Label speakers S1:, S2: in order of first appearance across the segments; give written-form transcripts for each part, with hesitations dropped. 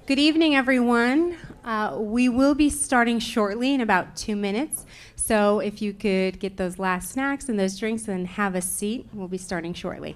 S1: Good evening, everyone. We will be starting shortly in about 2 minutes. So if you could get those last snacks and those drinks and have a seat, we'll be starting shortly.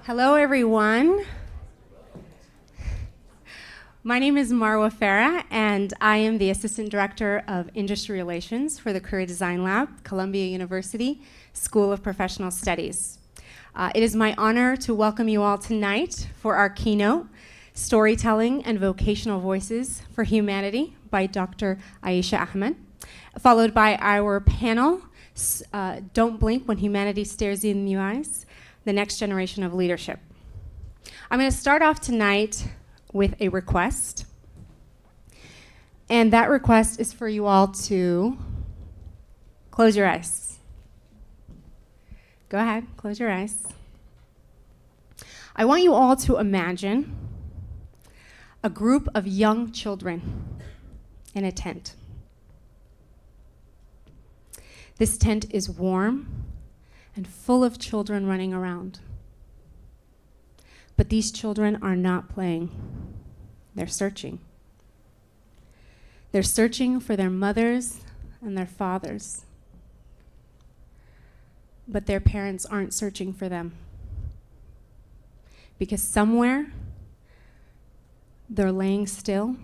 S1: Hello, everyone. My name is Murwa Farah, and I am the Assistant Director of Industry Relations for the Career Design Lab, Columbia University School of Professional Studies. It is my honor to welcome you all tonight for our keynote, Storytelling and Vocational Voices for Humanity by Dr. Aisha Ahmed, followed by our panel, Don't Blink When Humanity Stares You in the Eyes, the Next Generation of Leadership. I'm going to start off tonight with a request. And that request is for you all to close your eyes. Go ahead, close your eyes. I want you all to imagine a group of young children in a tent. This tent is warm and full of children running around. But these children are not playing. They're searching. They're searching for their mothers and their fathers. But their parents aren't searching for them. Because somewhere, they're laying still,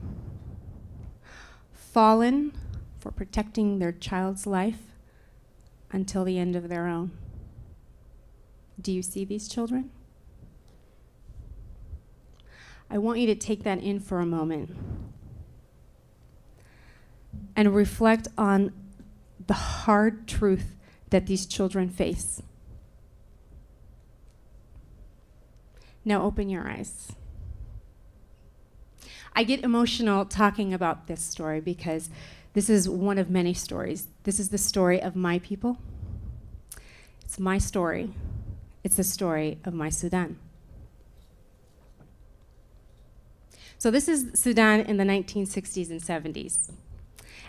S1: fallen for protecting their child's life until the end of their own. Do you see these children? I want you to take that in for a moment and reflect on the hard truth that these children face. Now open your eyes. I get emotional talking about this story because this is one of many stories. This is the story of my people. It's my story. It's the story of my Sudan. So this is Sudan in the 1960s and 70s.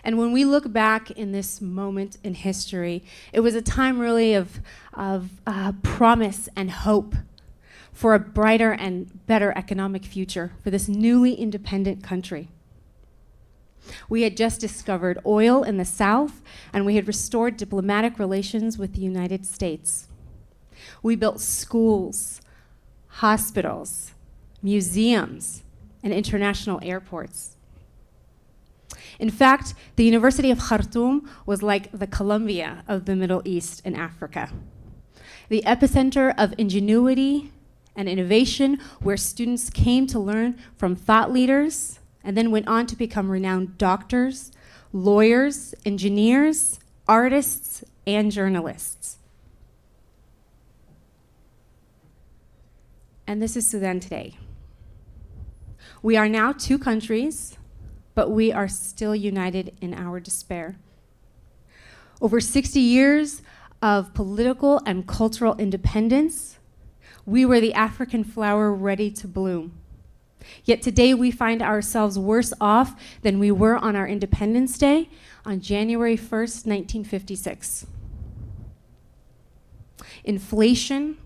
S1: And when we look back in this moment in history, it was a time really of promise and hope for a brighter and better economic future for this newly independent country. We had just discovered oil in the south, and we had restored diplomatic relations with the United States. We built schools, hospitals, museums, and international airports. In fact, the University of Khartoum was like the Columbia of the Middle East and Africa, the epicenter of ingenuity and innovation, where students came to learn from thought leaders and then went on to become renowned doctors, lawyers, engineers, artists, and journalists. And this is Sudan today. We are now two countries, but we are still united in our despair. Over 60 years of political and cultural independence, we were the African flower ready to bloom. Yet today we find ourselves worse off than we were on our Independence Day on January 1st, 1956. Inflation,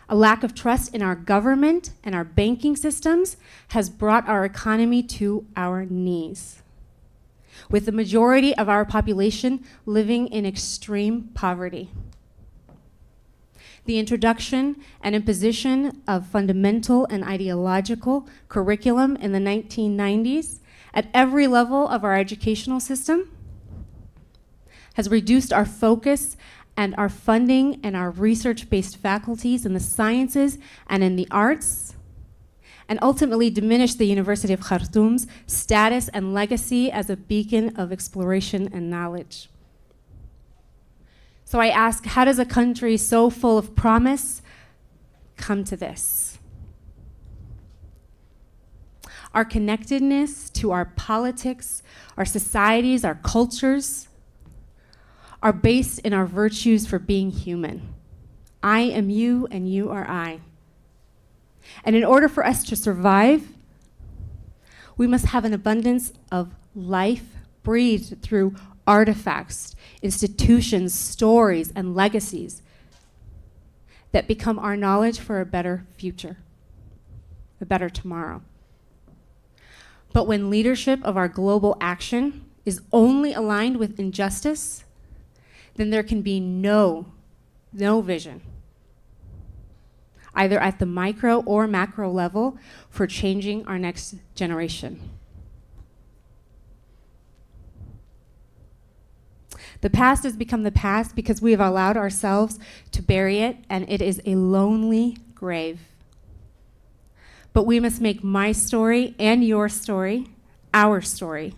S1: a lack of trust in our government and our banking systems has brought our economy to our knees, with the majority of our population living in extreme poverty. The introduction and imposition of fundamental and ideological curriculum in the 1990s at every level of our educational system has reduced our focus and our funding and our research-based faculties in the sciences and in the arts, and ultimately diminished the University of Khartoum's status and legacy as a beacon of exploration and knowledge. So I ask, how does a country so full of promise come to this? Our connectedness to our politics, our societies, our cultures are based in our virtues for being human. I am you and you are I. And in order for us to survive, we must have an abundance of life breathed through artifacts, institutions, stories, and legacies that become our knowledge for a better future, a better tomorrow. But when leadership of our global action is only aligned with injustice, then there can be no vision, either at the micro or macro level, for changing our next generation. The past has become the past because we have allowed ourselves to bury it, and it is a lonely grave. But we must make my story and your story our story,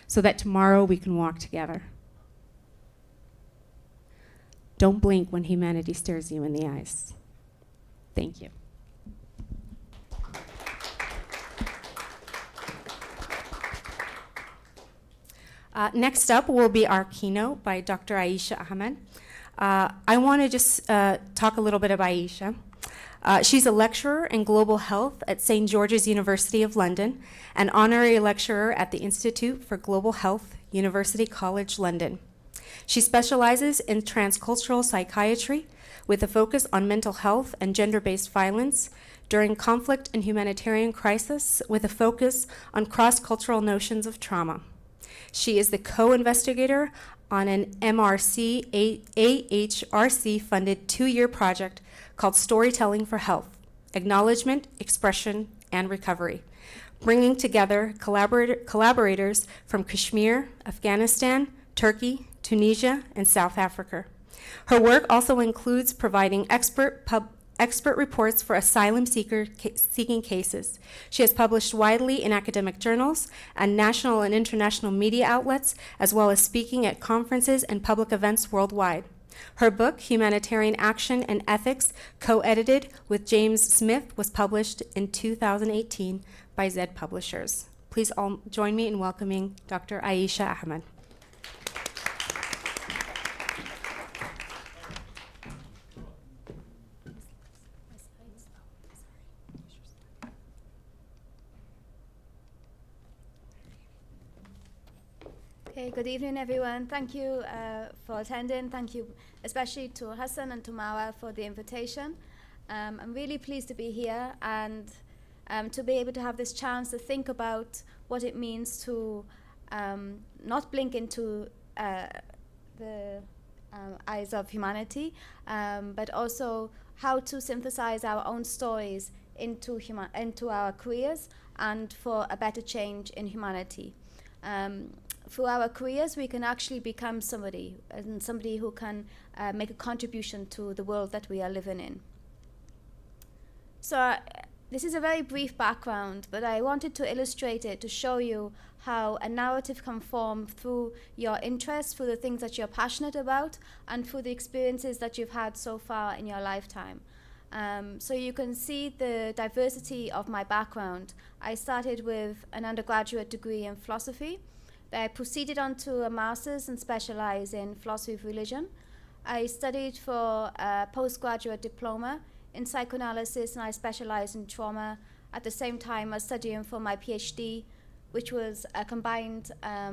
S1: so that tomorrow we can walk together. Don't blink when humanity stares you in the eyes. Thank you. Next up will be our keynote by Dr. Aisha Ahmed. I want to just talk a little bit about Aisha. She's a lecturer in global health at St. George's University of London, and honorary lecturer at the Institute for Global Health, University College London. She specializes in transcultural psychiatry with a focus on mental health and gender-based violence during conflict and humanitarian crisis, with a focus on cross-cultural notions of trauma. She is the co-investigator on an AHRC-funded 2-year project called Storytelling for Health, Acknowledgement, Expression, and Recovery, bringing together collaborators from Kashmir, Afghanistan, Turkey, Tunisia, and South Africa. Her work also includes providing expert reports for asylum seeking cases. She has published widely in academic journals and national and international media outlets, as well as speaking at conferences and public events worldwide. Her book, Humanitarian Action and Ethics, co-edited with James Smith, was published in 2018 by Zed Publishers. Please all join me in welcoming Dr. Aisha Ahmed.
S2: Okay, good evening, everyone. Thank you for attending. Thank you especially to Hassan and to Murwa for the invitation. I'm really pleased to be here and to be able to have this chance to think about what it means to not blink into the eyes of humanity, but also how to synthesize our own stories into our careers and for a better change in humanity. Through our careers, we can actually become somebody, and somebody who can make a contribution to the world that we are living in. So this is a very brief background, but I wanted to illustrate it to show you how a narrative can form through your interests, through the things that you're passionate about, and through the experiences that you've had so far in your lifetime. So you can see the diversity of my background. I started with an undergraduate degree in philosophy. I proceeded on to a master's and specialized in philosophy of religion. I studied for a postgraduate diploma in psychoanalysis, and I specialized in trauma. At the same time, I was studying for my PhD, which was a combined a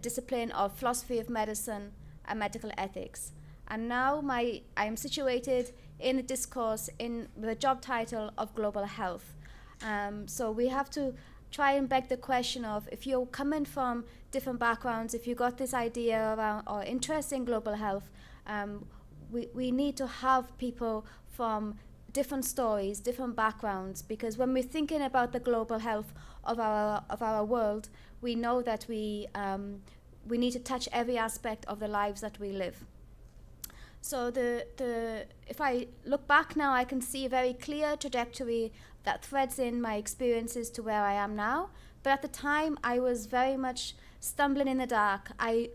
S2: discipline of philosophy of medicine and medical ethics. And now I am situated in a discourse in the job title of global health. So we have to try and beg the question of, if you're coming from different backgrounds, if you got this idea around or interest in global health, we need to have people from different stories, different backgrounds, because when we're thinking about the global health of our world, we know that we need to touch every aspect of the lives that we live. So if I look back now, I can see a very clear trajectory that threads in my experiences to where I am now. But at the time, I was very much stumbling in the dark. I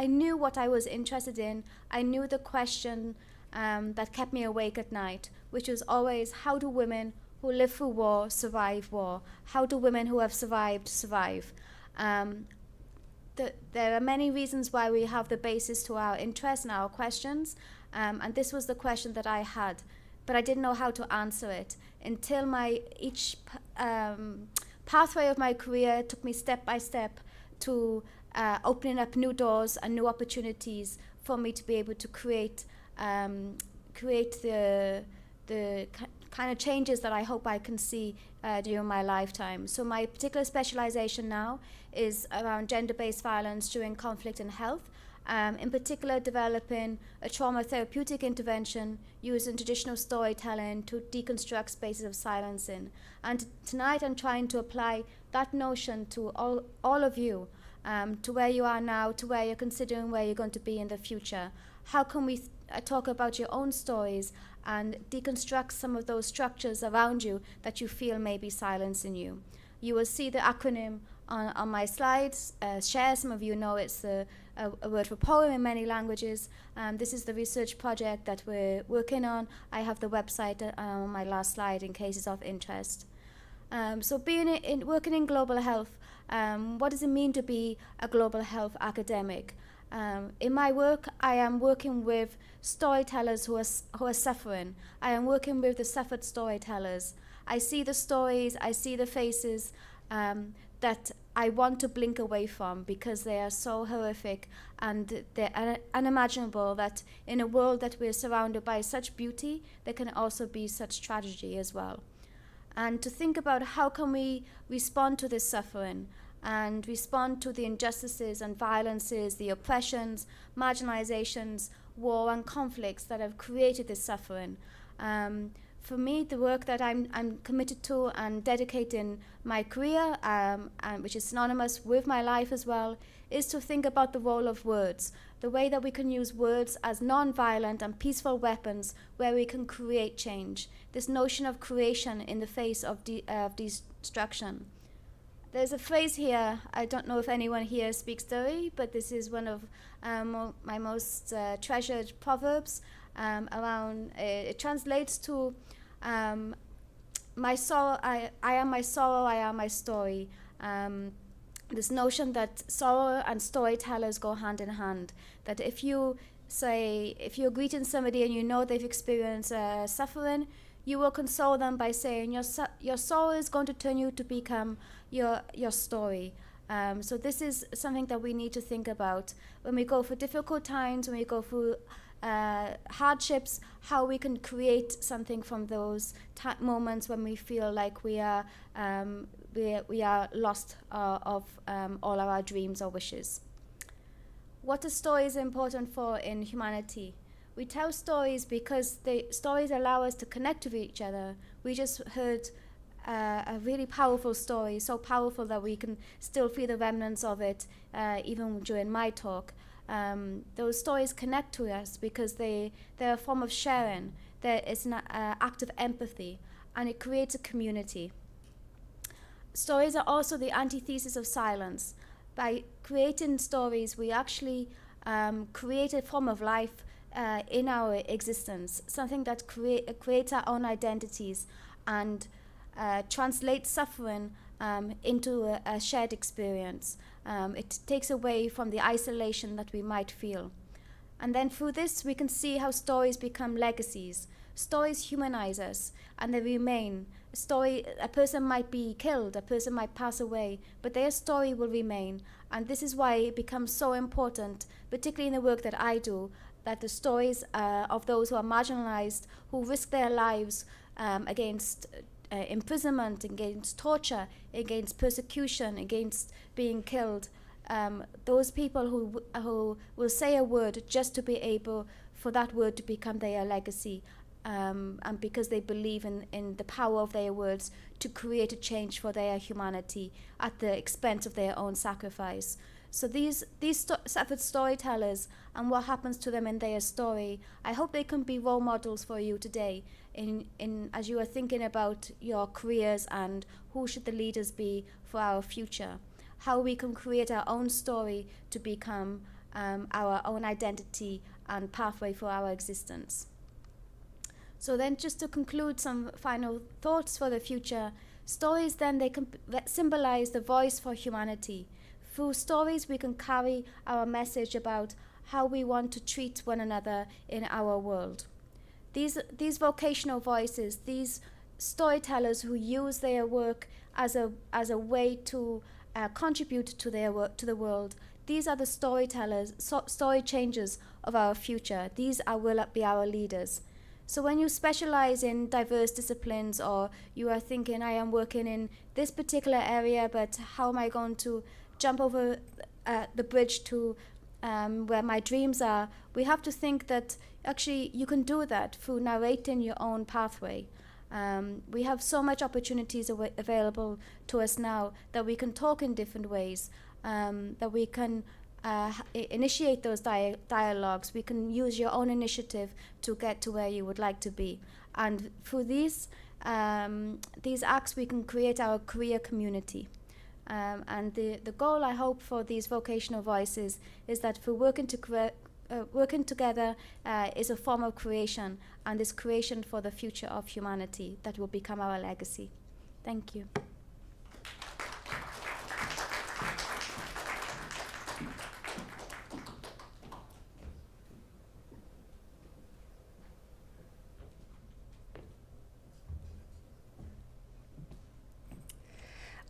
S2: knew what I was interested in. I knew the question that kept me awake at night, which was always, how do women who live through war survive war? How do women who have survived survive? There are many reasons why we have the basis to our interests and our questions, and this was the question that I had, but I didn't know how to answer it until each pathway of my career took me step by step to opening up new doors and new opportunities for me to be able to create the kind of changes that I hope I can see during my lifetime. So my particular specialization now is around gender-based violence during conflict and health, in particular developing a trauma therapeutic intervention using traditional storytelling to deconstruct spaces of silencing. And tonight I'm trying to apply that notion to all of you, to where you are now, to where you're considering where you're going to be in the future. How can we talk about your own stories and deconstruct some of those structures around you that you feel may be silencing you? You will see the acronym on my slides. SHARE, some of you know it's a word for poem in many languages. This is the research project that we're working on. I have the website on my last slide in cases of interest. So working in global health, what does it mean to be a global health academic? In my work, I am working with storytellers who are suffering. I am working with the suffered storytellers. I see the stories, I see the faces that I want to blink away from because they are so horrific and they're unimaginable, that in a world that we're surrounded by such beauty, there can also be such tragedy as well. And to think about how can we respond to this suffering and respond to the injustices and violences, the oppressions, marginalizations, war and conflicts that have created this suffering. For me, the work that I'm committed to and dedicating my career, and which is synonymous with my life as well, is to think about the role of words, the way that we can use words as non-violent and peaceful weapons where we can create change. This notion of creation in the face of destruction. There's a phrase here, I don't know if anyone here speaks Dari, but this is one of my most treasured proverbs it translates to my sorrow, I am my sorrow, I am my story. This notion that sorrow and storytellers go hand in hand, that if you're greeting somebody and you know they've experienced suffering, you will console them by saying your sorrow is going to turn you to become your story. So this is something that we need to think about when we go through difficult times, when we go through hardships, how we can create something from those moments when we feel like we are lost of all of our dreams or wishes. What are stories important for in humanity? We tell stories because stories allow us to connect with each other. We just heard a really powerful story, so powerful that we can still feel the remnants of it even during my talk. Those stories connect to us because they're a form of sharing. It's an act of empathy, and it creates a community. Stories are also the antithesis of silence. By creating stories, we actually create a form of life in our existence, something that creates our own identities and translates suffering into a shared experience. It takes away from the isolation that we might feel. And then through this, we can see how stories become legacies. Stories humanize us, and they remain. A person might be killed, a person might pass away, but their story will remain. And this is why it becomes so important, particularly in the work that I do, that the stories of those who are marginalized, who risk their lives against imprisonment, against torture, against persecution, against being killed. Those people who will say a word just to be able for that word to become their legacy, and because they believe in the power of their words to create a change for their humanity at the expense of their own sacrifice. So these suffered storytellers and what happens to them in their story, I hope they can be role models for you today as you are thinking about your careers and who should the leaders be for our future. How we can create our own story to become our own identity and pathway for our existence. So then, just to conclude, some final thoughts for the future. Stories then, they can symbolize the voice for humanity. Through stories, we can carry our message about how we want to treat one another in our world. These vocational voices, these storytellers who use their work as a way to contribute to their work to the world, these are the storytellers, story changers of our future. These will be our leaders. So when you specialize in diverse disciplines, or you are thinking, I am working in this particular area, but how am I going to jump over the bridge to where my dreams are, we have to think that actually you can do that through narrating your own pathway. We have so much opportunities available to us now that we can talk in different ways, that we can initiate those dialogues. We can use your own initiative to get to where you would like to be. And through these acts, we can create our career community. And the goal, I hope, for these vocational voices is that for working together is a form of creation, and is creation for the future of humanity that will become our legacy. Thank you.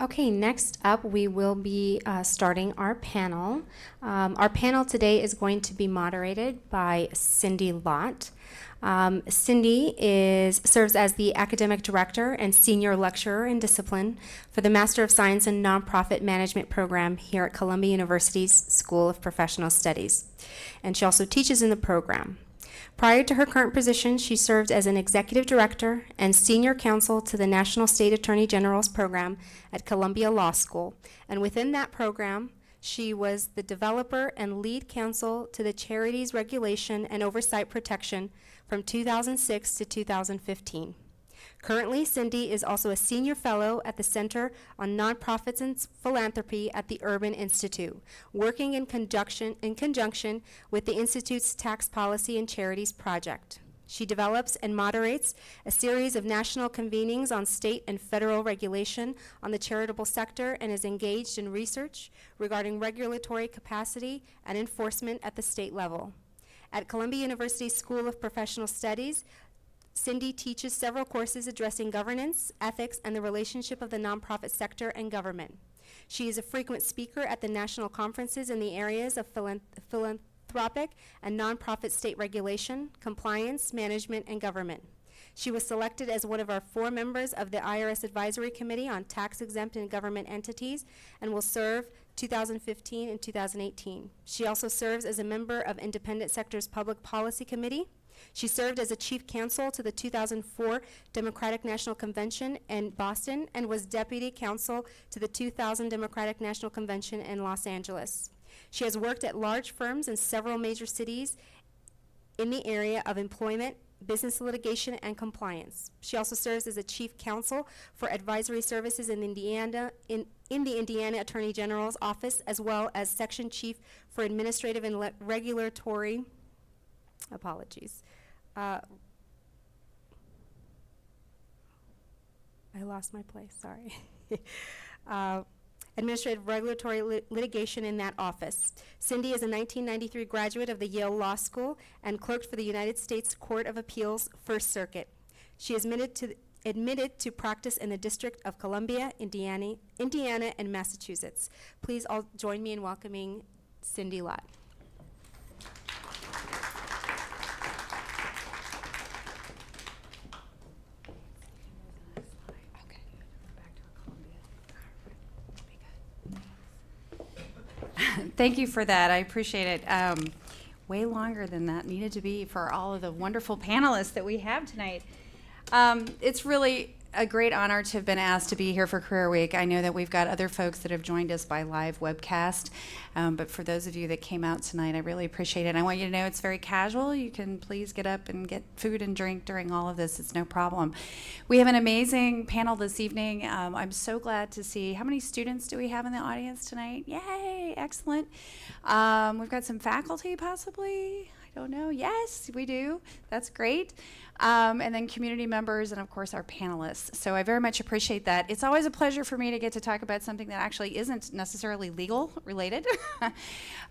S1: Okay, next up we will be starting our panel. Our panel today is going to be moderated by Cindy Lott. Cindy serves as the Academic Director and Senior Lecturer in Discipline for the Master of Science in Nonprofit Management program here at Columbia University's School of Professional Studies. And she also teaches in the program. Prior to her current position, she served as an executive director and senior counsel to the National State Attorney General's program at Columbia Law School. And within that program, she was the developer and lead counsel to the Charities Regulation and Oversight Protection from 2006 to 2015. Currently, Cindy is also a senior fellow at the Center on Nonprofits and Philanthropy at the Urban Institute, working in conjunction with the Institute's Tax Policy and Charities Project. She develops and moderates a series of national convenings on state and federal regulation on the charitable sector and is engaged in research regarding regulatory capacity and enforcement at the state level. At Columbia University School of Professional Studies, Cindy teaches several courses addressing governance, ethics, and the relationship of the nonprofit sector and government. She is a frequent speaker at the national conferences in the areas of philanthropic and nonprofit state regulation, compliance, management, and government. She was selected as one of our 4 members of the IRS Advisory Committee on Tax-Exempt and Government Entities and will serve 2015 and 2018. She also serves as a member of Independent Sector's Public Policy Committee. She served as a chief counsel to the 2004 Democratic National Convention in Boston and was deputy counsel to the 2000 Democratic National Convention in Los Angeles. She has worked at large firms in several major cities in the area of employment, business litigation, and compliance. She also serves as a chief counsel for advisory services in Indiana, in the Indiana Attorney General's office, as well as section chief for administrative and regulatory I lost my place, sorry. Administrative regulatory litigation in that office. Cindy is a 1993 graduate of the Yale Law School and clerked for the United States Court of Appeals First Circuit. She is admitted to practice in the District of Columbia, Indiana, and Massachusetts. Please all join me in welcoming Cindy Lott.
S3: Thank you for that. I appreciate it. Way longer than that needed to be for all of the wonderful panelists that we have tonight. It's really a great honor to have been asked to be here for Career Week. I know that we've got other folks that have joined us by live webcast, but for those of you that came out tonight, I really appreciate it. And I want you to know it's very casual. You can please get up and get food and drink during all of this. It's no problem. We have an amazing panel this evening. I'm so glad to see. How many students do we have in the audience tonight? Yay, excellent. We've got some faculty possibly. I don't know. Yes, we do. That's great. And then community members and, of course, our panelists. So I very much appreciate that. It's always a pleasure for me to get to talk about something that actually isn't necessarily legal related.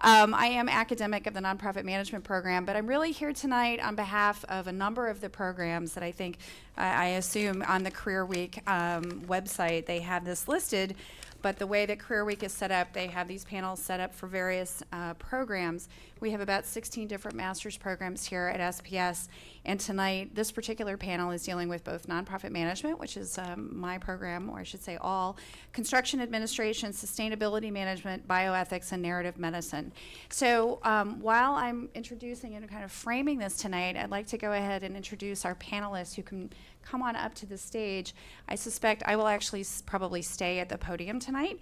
S3: I am academic of the Nonprofit Management Program, but I'm really here tonight on behalf of a number of the programs that I think, I assume on the Career Week website, they have this listed. But the way that Career Week is set up, they have these panels set up for various programs. We have about 16 different master's programs here at SPS. And tonight, this particular panel is dealing with both nonprofit management, which is my program, or I should say all, construction administration, sustainability management, bioethics, and narrative medicine. So while I'm introducing and kind of framing this tonight, I'd like to go ahead and introduce our panelists who can come on up to the stage. I suspect I will actually probably stay at the podium tonight.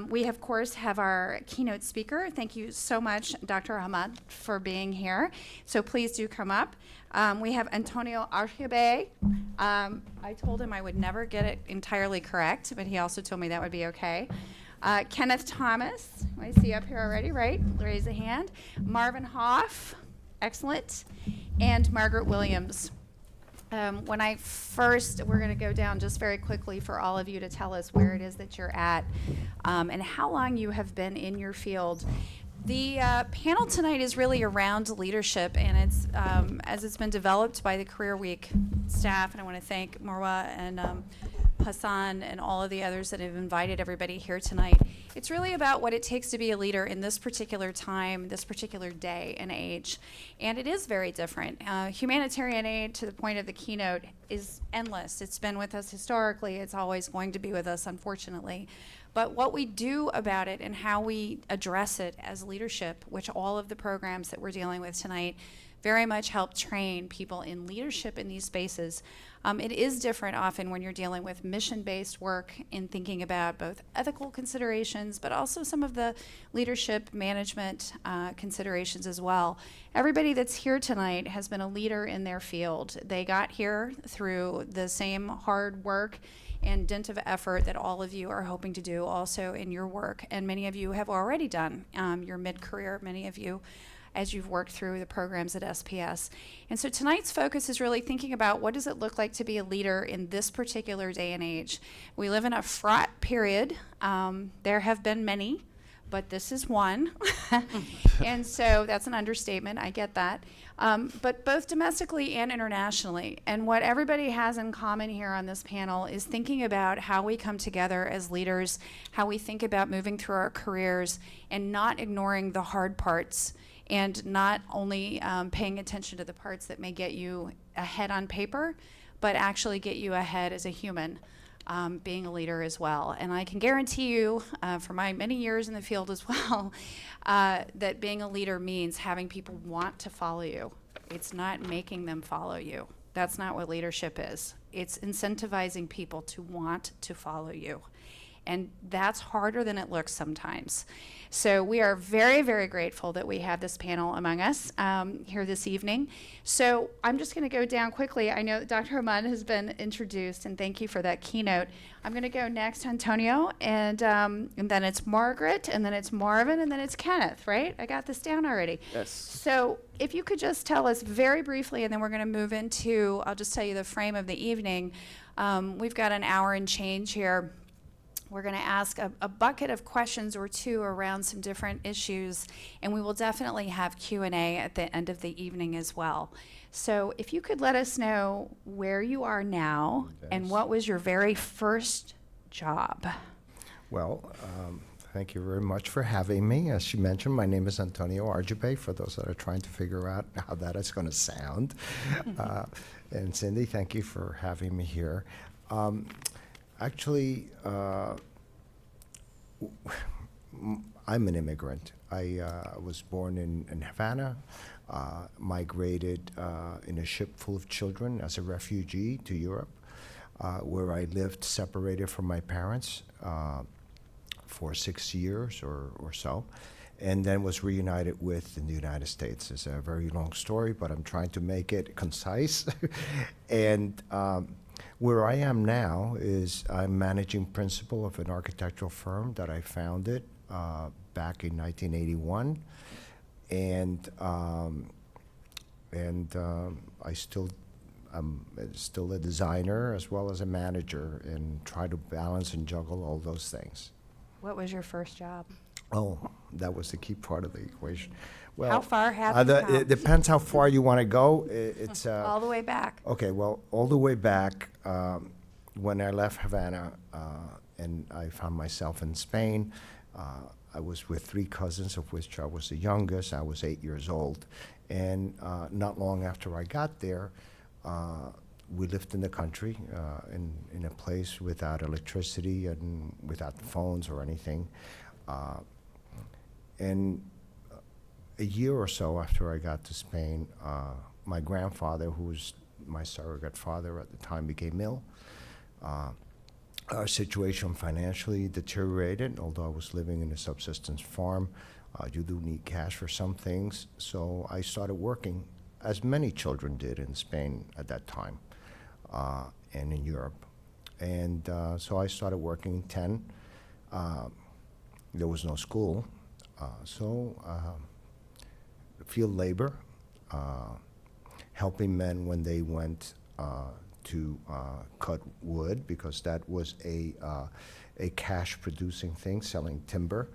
S3: We, of course, have our keynote speaker. Thank you so much, Dr. Ahmad, for being here. So please do come up. We have Antonio Archibe. I told him I would never get it entirely correct, but he also told me that would be okay. Kenneth Thomas, I see up here already, right? Raise a hand. Marvin Hoff, excellent. And Margaret Williams. When I first, we're going to go down just very quickly for all of you to tell us where it is that you're at and how long you have been in your field. The panel tonight is really around leadership, and it's as it's been developed by the Career Week staff, and I want to thank Murwa and Hassan and all of the others that have invited everybody here tonight. It's really about what it takes to be a leader in this particular time, this particular day and age. And it is very different. Humanitarian aid, to the point of the keynote, is endless. It's been with us historically. It's always going to be with us, unfortunately. But what we do about it and how we address it as leadership, which all of the programs that we're dealing with tonight very much help train people in leadership in these spaces. It is different often when you're dealing with mission-based work in thinking about both ethical considerations, but also some of the leadership management considerations as well. Everybody that's here tonight has been a leader in their field. They got here through the same hard work and dint of effort that all of you are hoping to do also in your work, and many of you have already done your mid-career, many of you as you've worked through the programs at SPS. And so tonight's focus is really thinking about what does it look like to be a leader in this particular day and age. We live in a fraught period. There have been many, but this is one. And so that's an understatement, I get that. But both domestically and internationally. And what everybody has in common here on this panel is thinking about how we come together as leaders, how we think about moving through our careers, and not ignoring the hard parts, and not only paying attention to the parts that may get you ahead on paper, but actually get you ahead as a human, being a leader as well. And I can guarantee you, for my many years in the field as well, that being a leader means having people want to follow you. It's not making them follow you. That's not what leadership is. It's incentivizing people to want to follow you. And that's harder than it looks sometimes. So we are very, very grateful that we have this panel among us here this evening. So I'm just going to go down quickly. I know that Dr. Hamad has been introduced, and thank you for that keynote. I'm going to go next to Antonio, and then it's Margaret, and then it's Marvin, and then it's Kenneth, right? I got this down already.
S4: Yes.
S3: So if you could just tell us very briefly, and then we're going to move into, I'll just tell you the frame of the evening. We've got an hour and change here. We're going to ask a bucket of questions or two around some different issues, and we will definitely have Q&A at the end of the evening as well. So if you could let us know where you are now and what was your very first job.
S4: Well, thank you very much for having me. As you mentioned, my name is Antonio Argipe, for those that are trying to figure out how that is going to sound. And Cindy, thank you for having me here. Actually, I'm an immigrant. I was born in Havana, migrated in a ship full of children as a refugee to Europe, where I lived separated from my parents for 6 years or so, and then was reunited with in the United States. It's a very long story, but I'm trying to make it concise. And where I am now is I'm managing principal of an architectural firm that I founded back in 1981, and I'm still a designer as well as a manager, and try to balance and juggle all those things.
S3: What was your first job?
S4: Oh, that was the key part of the equation. Well,
S3: How far have you come?
S4: it depends how far you want to go. It's
S3: All the way back.
S4: okay. Well, all the way back when I left Havana and I found myself in Spain. I was with 3 cousins, of which I was the youngest. I was 8 years old, and not long after I got there, we lived in the country, in a place without electricity and without phones or anything. And a year or so after I got to Spain, my grandfather, who was my surrogate father at the time, became ill. Our situation financially deteriorated, although I was living in a subsistence farm. You do need cash for some things, so I started working, as many children did in Spain at that time, and in Europe. And so I started working 10. There was no school, so field labor, helping men when they went to cut wood, because that was a cash-producing thing, selling timber.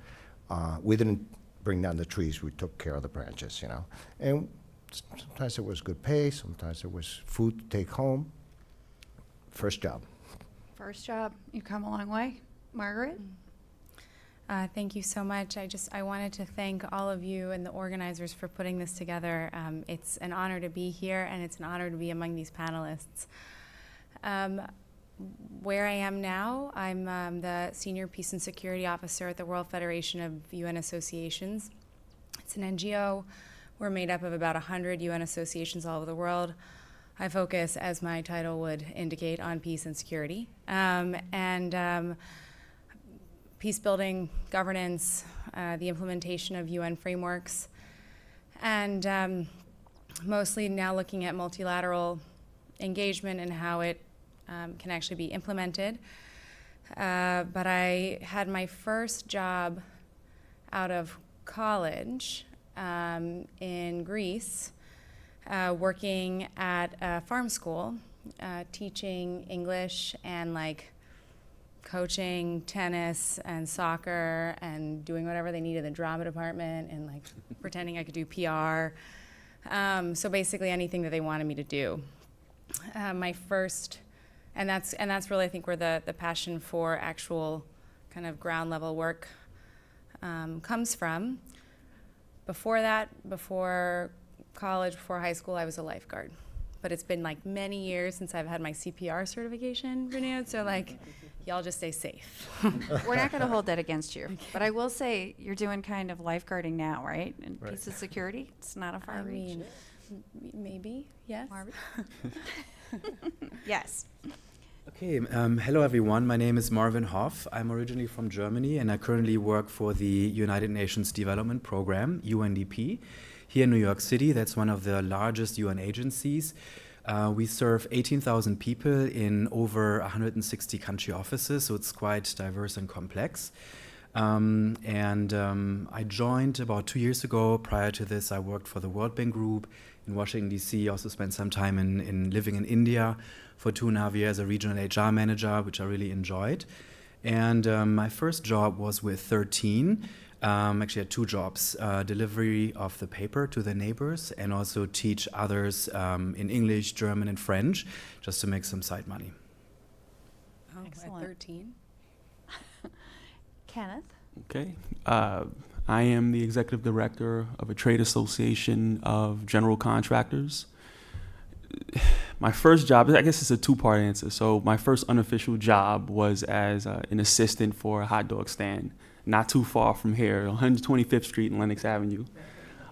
S4: We didn't bring down the trees; we took care of the branches, you know. And sometimes it was good pay, sometimes it was food to take home. First job.
S3: First job. You've come a long way. Margaret?
S5: Thank you so much. I wanted to thank all of you and the organizers for putting this together. It's an honor to be here, and it's an honor to be among these panelists. Where I am now, I'm the Senior Peace and Security Officer at the World Federation of UN Associations. It's an NGO We're made up of about 100 UN associations all over the world. I focus, as my title would indicate, on peace and security. Peace building, governance, the implementation of UN frameworks, and mostly now looking at multilateral engagement and how it can actually be implemented. But I had my first job out of college in Greece, working at a farm school, teaching English and like coaching tennis and soccer and doing whatever they needed in the drama department and like pretending I could do PR. So basically anything that they wanted me to do. My first, and that's really I think where the passion for actual kind of ground level work comes from. Before that, before college, before high school, I was a lifeguard. But it's been like many years since I've had my CPR certification renewed, so like, y'all just stay safe.
S3: We're not going to hold that against you. But I will say you're doing kind of lifeguarding now, right? And peace and security, it's not a far reach.
S5: Mean, maybe, yes.
S3: Yes.
S6: Okay, hello everyone. My name is Marvin Hoff. I'm originally from Germany and I currently work for the United Nations Development Program, UNDP, here in New York City. That's one of the largest UN agencies. We serve 18,000 people in over 160 country offices, so it's quite diverse and complex. I joined about 2 years ago. Prior to this, I worked for the World Bank Group in Washington, D.C. Also spent some time in living in India for 2.5 years as a regional HR manager, which I really enjoyed. And my first job was with 13. Actually, I had 2 jobs, delivery of the paper to the neighbors and also teach others in English, German, and French, just to make some side money.
S5: Oh,
S3: Excellent.
S5: at 13?
S3: Kenneth?
S7: Okay. I am the executive director of a trade association of general contractors. My first job, I guess it's a 2-part answer. So my first unofficial job was as an assistant for a hot dog stand, not too far from here, 125th Street and Lenox Avenue.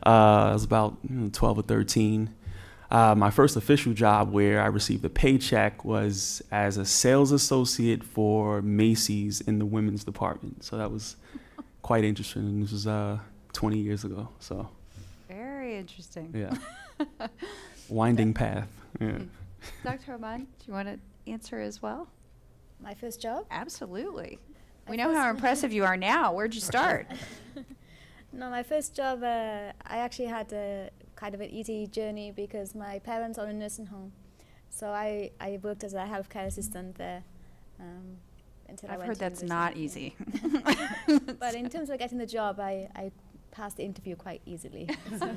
S7: I was about 12 or 13. My first official job where I received a paycheck was as a sales associate for Macy's in the women's department. So that was quite interesting. And this was 20 years ago. So
S3: Very interesting.
S7: yeah, winding path. Yeah.
S3: Dr. Ahmad, do you want to answer as well?
S2: My first job?
S3: Absolutely.
S2: My
S3: We know how
S2: first-
S3: impressive you are now. Where'd you start?
S2: No, my first job, I actually had a kind of an easy journey because my parents own a nursing home. So I worked as a healthcare assistant there until I
S3: I've
S2: went
S3: heard
S2: to
S3: that's
S2: university.
S3: not
S2: Yeah.
S3: easy.
S2: But in terms of getting the job, I passed the interview quite easily. So,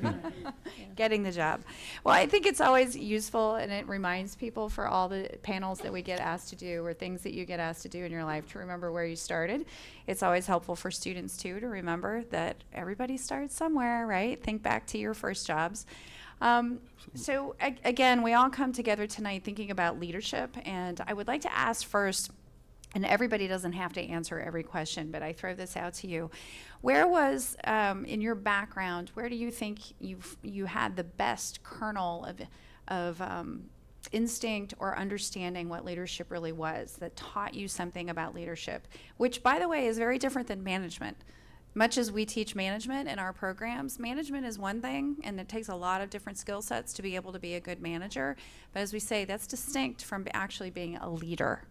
S3: Getting the job. Well, I think it's always useful and it reminds people for all the panels that we get asked to do or things that you get asked to do in your life to remember where you started. It's always helpful for students too to remember that everybody starts somewhere, right? Think back to your first jobs. So again, we all come together tonight thinking about leadership, and I would like to ask first, and everybody doesn't have to answer every question, but I throw this out to you. Where was, in your background, where do you think you had the best kernel of instinct or understanding what leadership really was that taught you something about leadership, which, by the way, is very different than management. Much as we teach management in our programs, management is one thing, and it takes a lot of different skill sets to be able to be a good manager. But as we say, that's distinct from actually being a leader.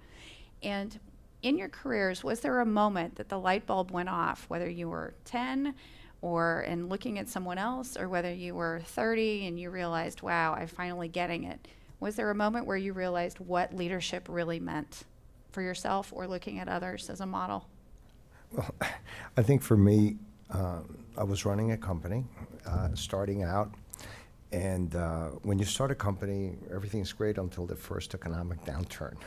S3: And in your careers, was there a moment that the light bulb went off, whether you were 10 and looking at someone else, or whether you were 30 and you realized, wow, I'm finally getting it? Was there a moment where you realized what leadership really meant for yourself or looking at others as a model?
S4: Well, I think for me, I was running a company, starting out, and when you start a company, everything's great until the first economic downturn.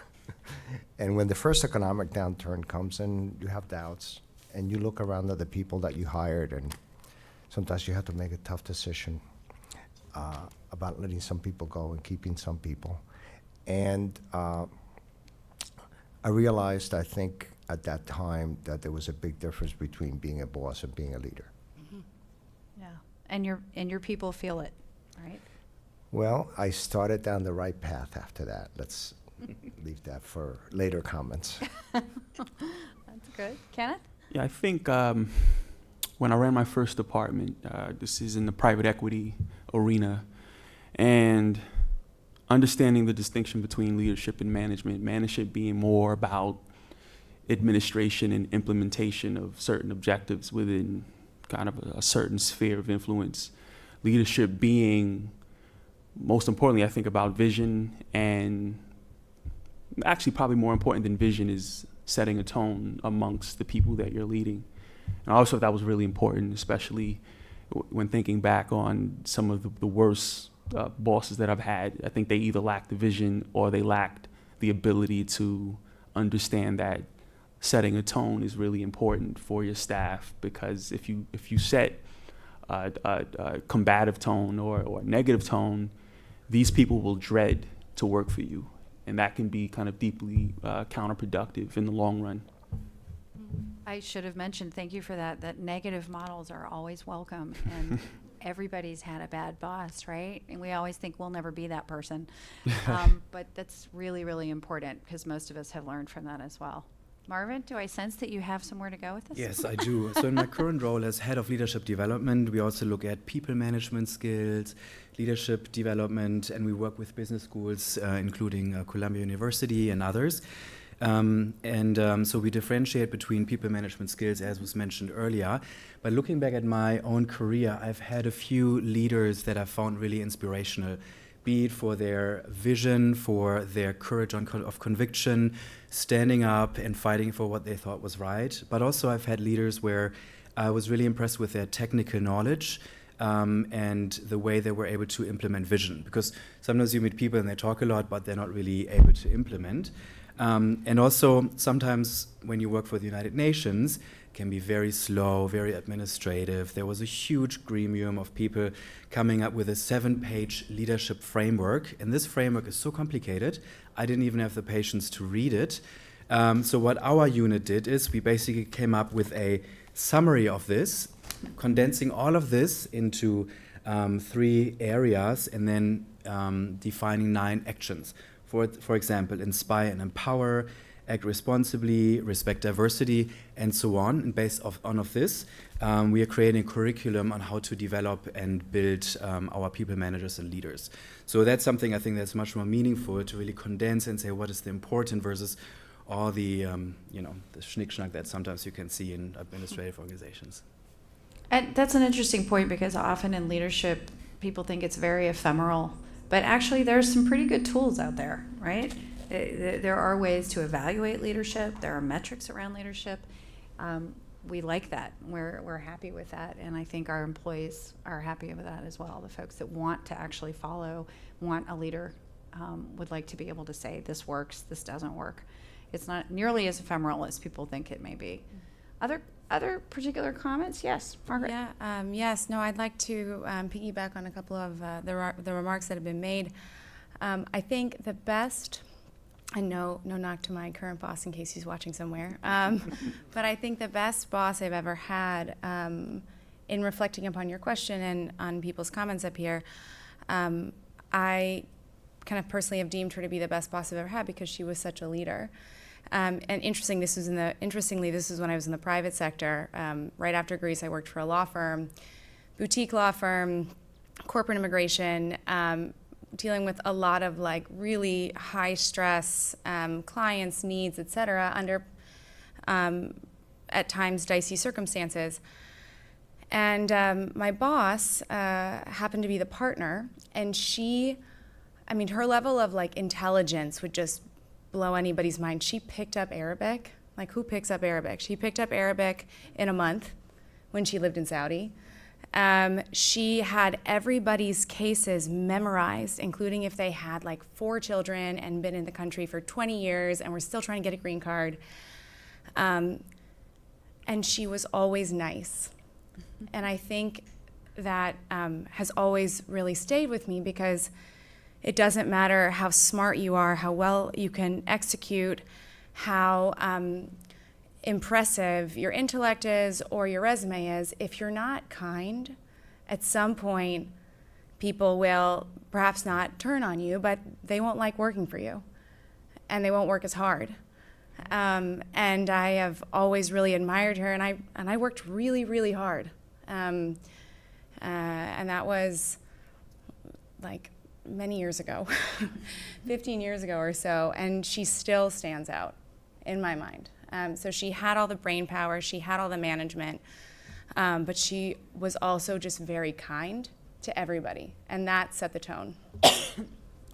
S4: And when the first economic downturn comes in, you have doubts, and you look around at the people that you hired, and sometimes you have to make a tough decision about letting some people go and keeping some people. And I realized, I think, at that time that there was a big difference between being a boss and being a leader.
S3: Yeah. and your people feel it, right?
S4: Well, I started down the right path after that. Let's leave that for later comments.
S3: That's good. Kenneth?
S7: Yeah, I think when I ran my first department, this is in the private equity arena, and understanding the distinction between leadership and management being more about administration and implementation of certain objectives within kind of a certain sphere of influence. Leadership being, most importantly, I think about vision, and actually probably more important than vision is setting a tone amongst the people that you're leading. And I also thought that was really important, especially when thinking back on some of the worst bosses that I've had. I think they either lacked the vision or they lacked the ability to understand that setting a tone is really important for your staff, because if you set a combative tone or a negative tone, these people will dread to work for you, and that can be kind of deeply counterproductive in the long run.
S3: I should have mentioned, thank you for that negative models are always welcome, and everybody's had a bad boss, right? And we always think we'll never be that person. But that's really, really important, because most of us have learned from that as well. Marvin, do I sense that you have somewhere to go with this?
S6: Yes, I do. So in my current role as head of leadership development, we also look at people management skills, leadership development, and we work with business schools, including Columbia University and others. So we differentiate between people management skills, as was mentioned earlier. But looking back at my own career, I've had a few leaders that I found really inspirational, be it for their vision, for their courage of conviction, standing up and fighting for what they thought was right. But also I've had leaders where I was really impressed with their technical knowledge and the way they were able to implement vision. Because sometimes you meet people and they talk a lot, but they're not really able to implement. And also sometimes when you work for the United Nations, can be very slow, very administrative. There was a huge gremium of people coming up with a 7-page leadership framework. And this framework is so complicated, I didn't even have the patience to read it. So what our unit did is we basically came up with a summary of this, condensing all of this into 3 areas, and then defining 9 actions. For example, inspire and empower, act responsibly, respect diversity, and so on. And based on this, we are creating a curriculum on how to develop and build our people managers and leaders. So that's something I think that's much more meaningful, to really condense and say what is the important versus all the the schnick-schnack that sometimes you can see in administrative organizations.
S3: And that's an interesting point, because often in leadership, people think it's very ephemeral, but actually there's some pretty good tools out there, right? There are ways to evaluate leadership. There are metrics around leadership. We like that. We're happy with that, and I think our employees are happy with that as well. The folks that want to actually follow, want a leader, would like to be able to say, this works, this doesn't work. It's not nearly as ephemeral as people think it may be. Other particular comments? Yes, Margaret.
S5: Yeah. Yes. No. I'd like to piggyback on a couple of the remarks that have been made. I think the best. And no knock to my current boss in case he's watching somewhere. But I think the best boss I've ever had, in reflecting upon your question and on people's comments up here, I kind of personally have deemed her to be the best boss I've ever had, because she was such a leader. And interestingly, this is when I was in the private sector. Right after Greece, I worked for a law firm, boutique law firm, corporate immigration, dealing with a lot of like really high stress clients' needs, et cetera, under at times dicey circumstances. And my boss happened to be the partner, and her level of like intelligence would just blow anybody's mind. She picked up Arabic. Like, who picks up Arabic? She picked up Arabic in a month when she lived in Saudi. She had everybody's cases memorized, including if they had like 4 children and been in the country for 20 years and were still trying to get a green card. And she was always nice. And I think that has always really stayed with me, because it doesn't matter how smart you are, how well you can execute, how impressive your intellect is or your resume is, if you're not kind At some point, people will perhaps not turn on you, but they won't like working for you, and they won't work as hard. And I have always really admired her, and I worked really, really hard. And that was like many years ago, 15 years ago or so, and she still stands out in my mind. So she had all the brain power, she had all the management, but she was also just very kind to everybody, and that set the tone.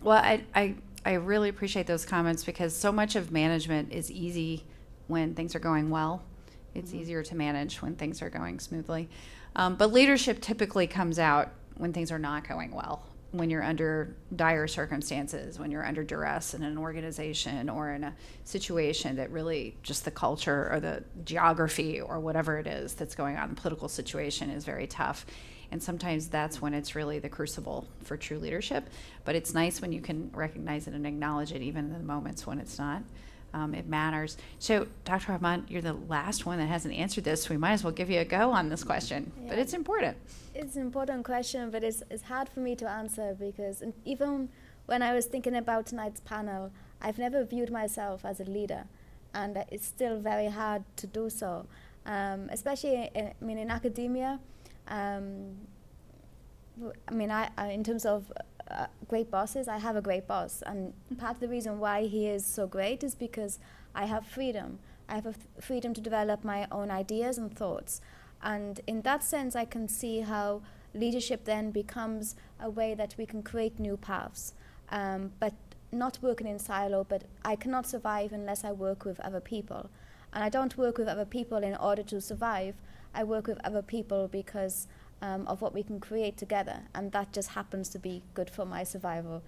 S3: Well, I really appreciate those comments, because so much of management is easy when things are going well. It's easier to manage when things are going smoothly. But leadership typically comes out when things are not going well, when you're under dire circumstances, when you're under duress in an organization or in a situation that really just the culture or the geography or whatever it is that's going on, the political situation is very tough. And sometimes that's when it's really the crucible for true leadership. But it's nice when you can recognize it and acknowledge it, even in the moments when it's not. It matters. So, Dr. Rahman, you're the last one that hasn't answered this, so we might as well give you a go on this question.
S2: Yeah.
S3: But it's important.
S2: It's an important question, but it's hard for me to answer, because even when I was thinking about tonight's panel, I've never viewed myself as a leader, and it's still very hard to do so, especially in academia. In terms of great bosses, I have a great boss, and part of the reason why he is so great is because I have freedom. I have freedom to develop my own ideas and thoughts, and in that sense I can see how leadership then becomes a way that we can create new paths, but not working in silo. But I cannot survive unless I work with other people, and I don't work with other people in order to survive. I work with other people because of what we can create together, and that just happens to be good for my survival.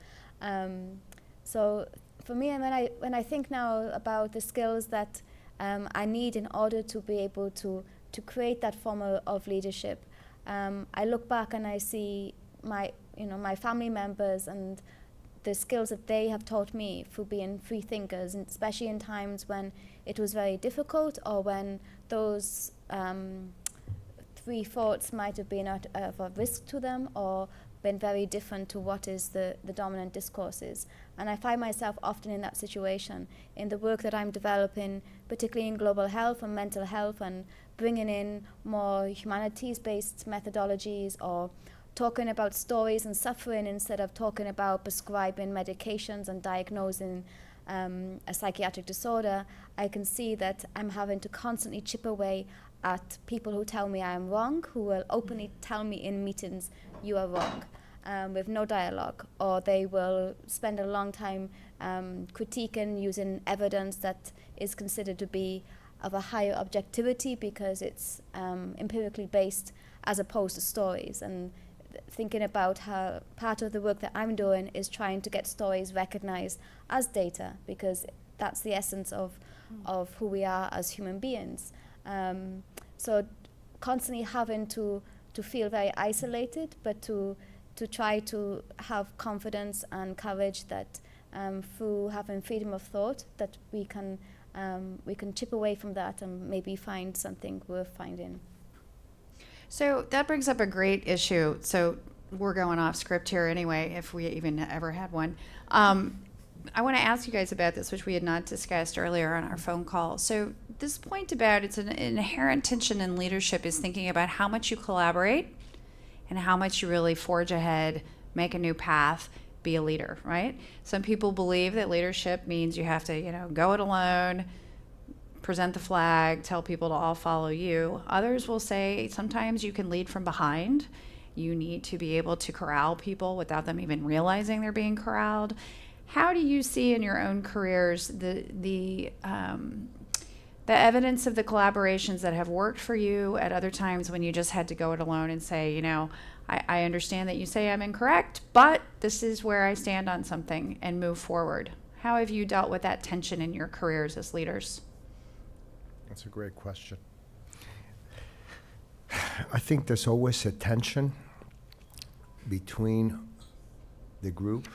S2: So for me, and when I think now about the skills that I need in order to be able to create that form of leadership, I look back and I see my family members and the skills that they have taught me through being free thinkers, and especially in times when it was very difficult, or when those free thoughts might have been of a risk to them, or been very different to what is the dominant discourses. And I find myself often in that situation in the work that I'm developing, particularly in global health and mental health, and bringing in more humanities-based methodologies, or talking about stories and suffering instead of talking about prescribing medications and diagnosing a psychiatric disorder. I can see that I'm having to constantly chip away at people who tell me I am wrong, who will openly tell me in meetings, you are wrong, with no dialogue, or they will spend a long time critiquing using evidence that is considered to be of a higher objectivity because it's empirically based as opposed to stories. And thinking about how part of the work that I'm doing is trying to get stories recognized as data, because that's the essence of who we are as human beings. So constantly having to feel very isolated, but to try to have confidence and courage that through having freedom of thought, that we can chip away from that and maybe find something worth finding.
S3: So that brings up a great issue. So we're going off script here anyway, if we even ever had one. I want to ask you guys about this, which we had not discussed earlier on our phone call. So this point about it's an inherent tension in leadership is thinking about how much you collaborate and how much you really forge ahead, make a new path, be a leader, right? Some people believe that leadership means you have to, go it alone, present the flag, tell people to all follow you. Others will say sometimes you can lead from behind. You need to be able to corral people without them even realizing they're being corralled. How do you see in your own careers the evidence of the collaborations that have worked for you at other times when you just had to go it alone and say, I understand that you say I'm incorrect, but this is where I stand on something, and move forward? How have you dealt with that tension in your careers as leaders?
S4: That's a great question. I think there's always a tension between the group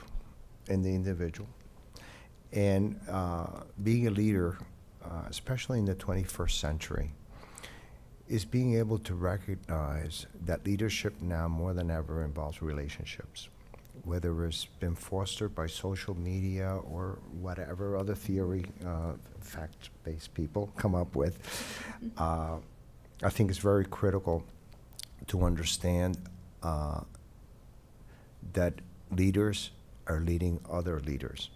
S4: and the individual. And being a leader, especially in the 21st century, is being able to recognize that leadership now more than ever involves relationships, whether it's been fostered by social media or whatever other theory fact-based people come up with. I think it's very critical to understand that leaders are leading other leaders,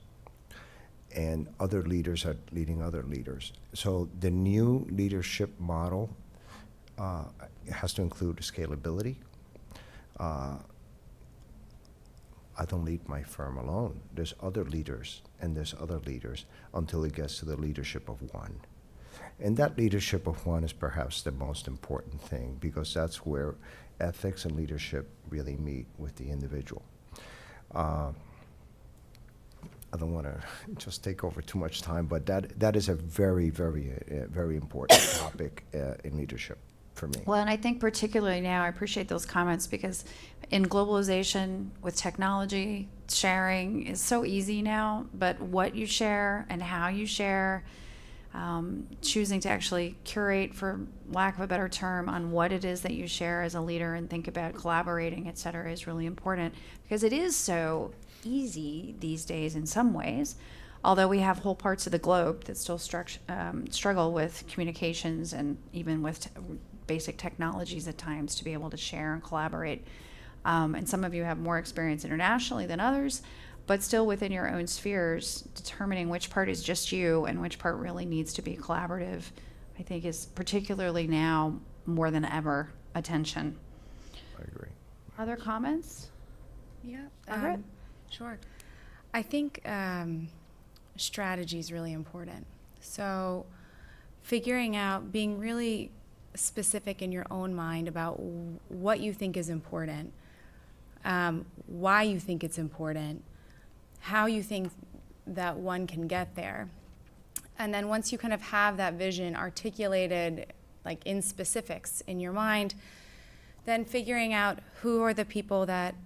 S4: and other leaders are leading other leaders. So the new leadership model has to include scalability. I don't lead my firm alone. There's other leaders, and there's other leaders until it gets to the leadership of one. And that leadership of one is perhaps the most important thing, because that's where ethics and leadership really meet with the individual. I don't want to just take over too much time, but that is a very, very, very important topic in leadership for me.
S3: Well, and I think particularly now, I appreciate those comments, because in globalization with technology, sharing is so easy now, but what you share and how you share, choosing to actually curate, for lack of a better term, on what it is that you share as a leader and think about collaborating, et cetera, is really important, because it is so easy these days in some ways, although we have whole parts of the globe that still struggle with communications and even with basic technologies at times to be able to share and collaborate. And some of you have more experience internationally than others, but still within your own spheres, determining which part is just you and which part really needs to be collaborative, I think is particularly now more than ever attention.
S4: I agree.
S3: Other comments?
S5: Yeah.
S3: Margaret?
S5: Sure. I think strategy is really important. So figuring out, being really specific in your own mind about what you think is important, why you think it's important, how you think that one can get there. And then once you kind of have that vision articulated, like in specifics in your mind, then figuring out who are the people that,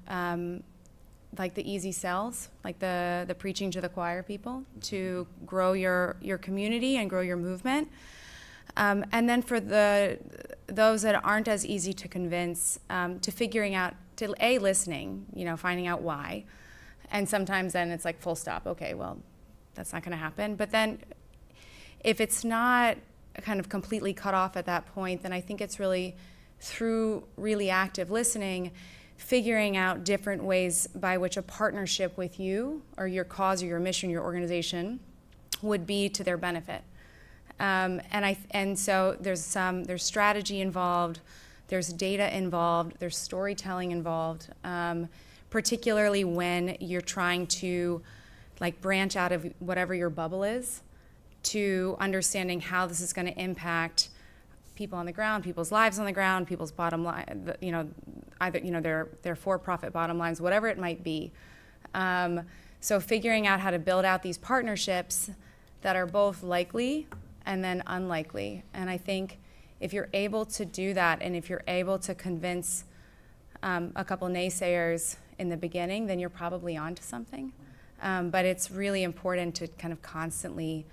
S5: like the easy sells, like the preaching to the choir people, to grow your community and grow your movement. And then for those that aren't as easy to convince, to figuring out, to listening, finding out why. And sometimes then it's like full stop. Okay, well, that's not going to happen. But then if it's not kind of completely cut off at that point, then I think it's really through really active listening, figuring out different ways by which a partnership with you or your cause or your mission, your organization, would be to their benefit. And so there's strategy involved, there's data involved, there's storytelling involved, particularly when you're trying to like branch out of whatever your bubble is, to understanding how this is going to impact people on the ground, people's lives on the ground, people's bottom line, either their for-profit bottom lines, whatever it might be. So figuring out how to build out these partnerships that are both likely and then unlikely. And I think if you're able to do that, and if you're able to convince a couple naysayers in the beginning, then you're probably onto something. But it's really important to kind of constantly,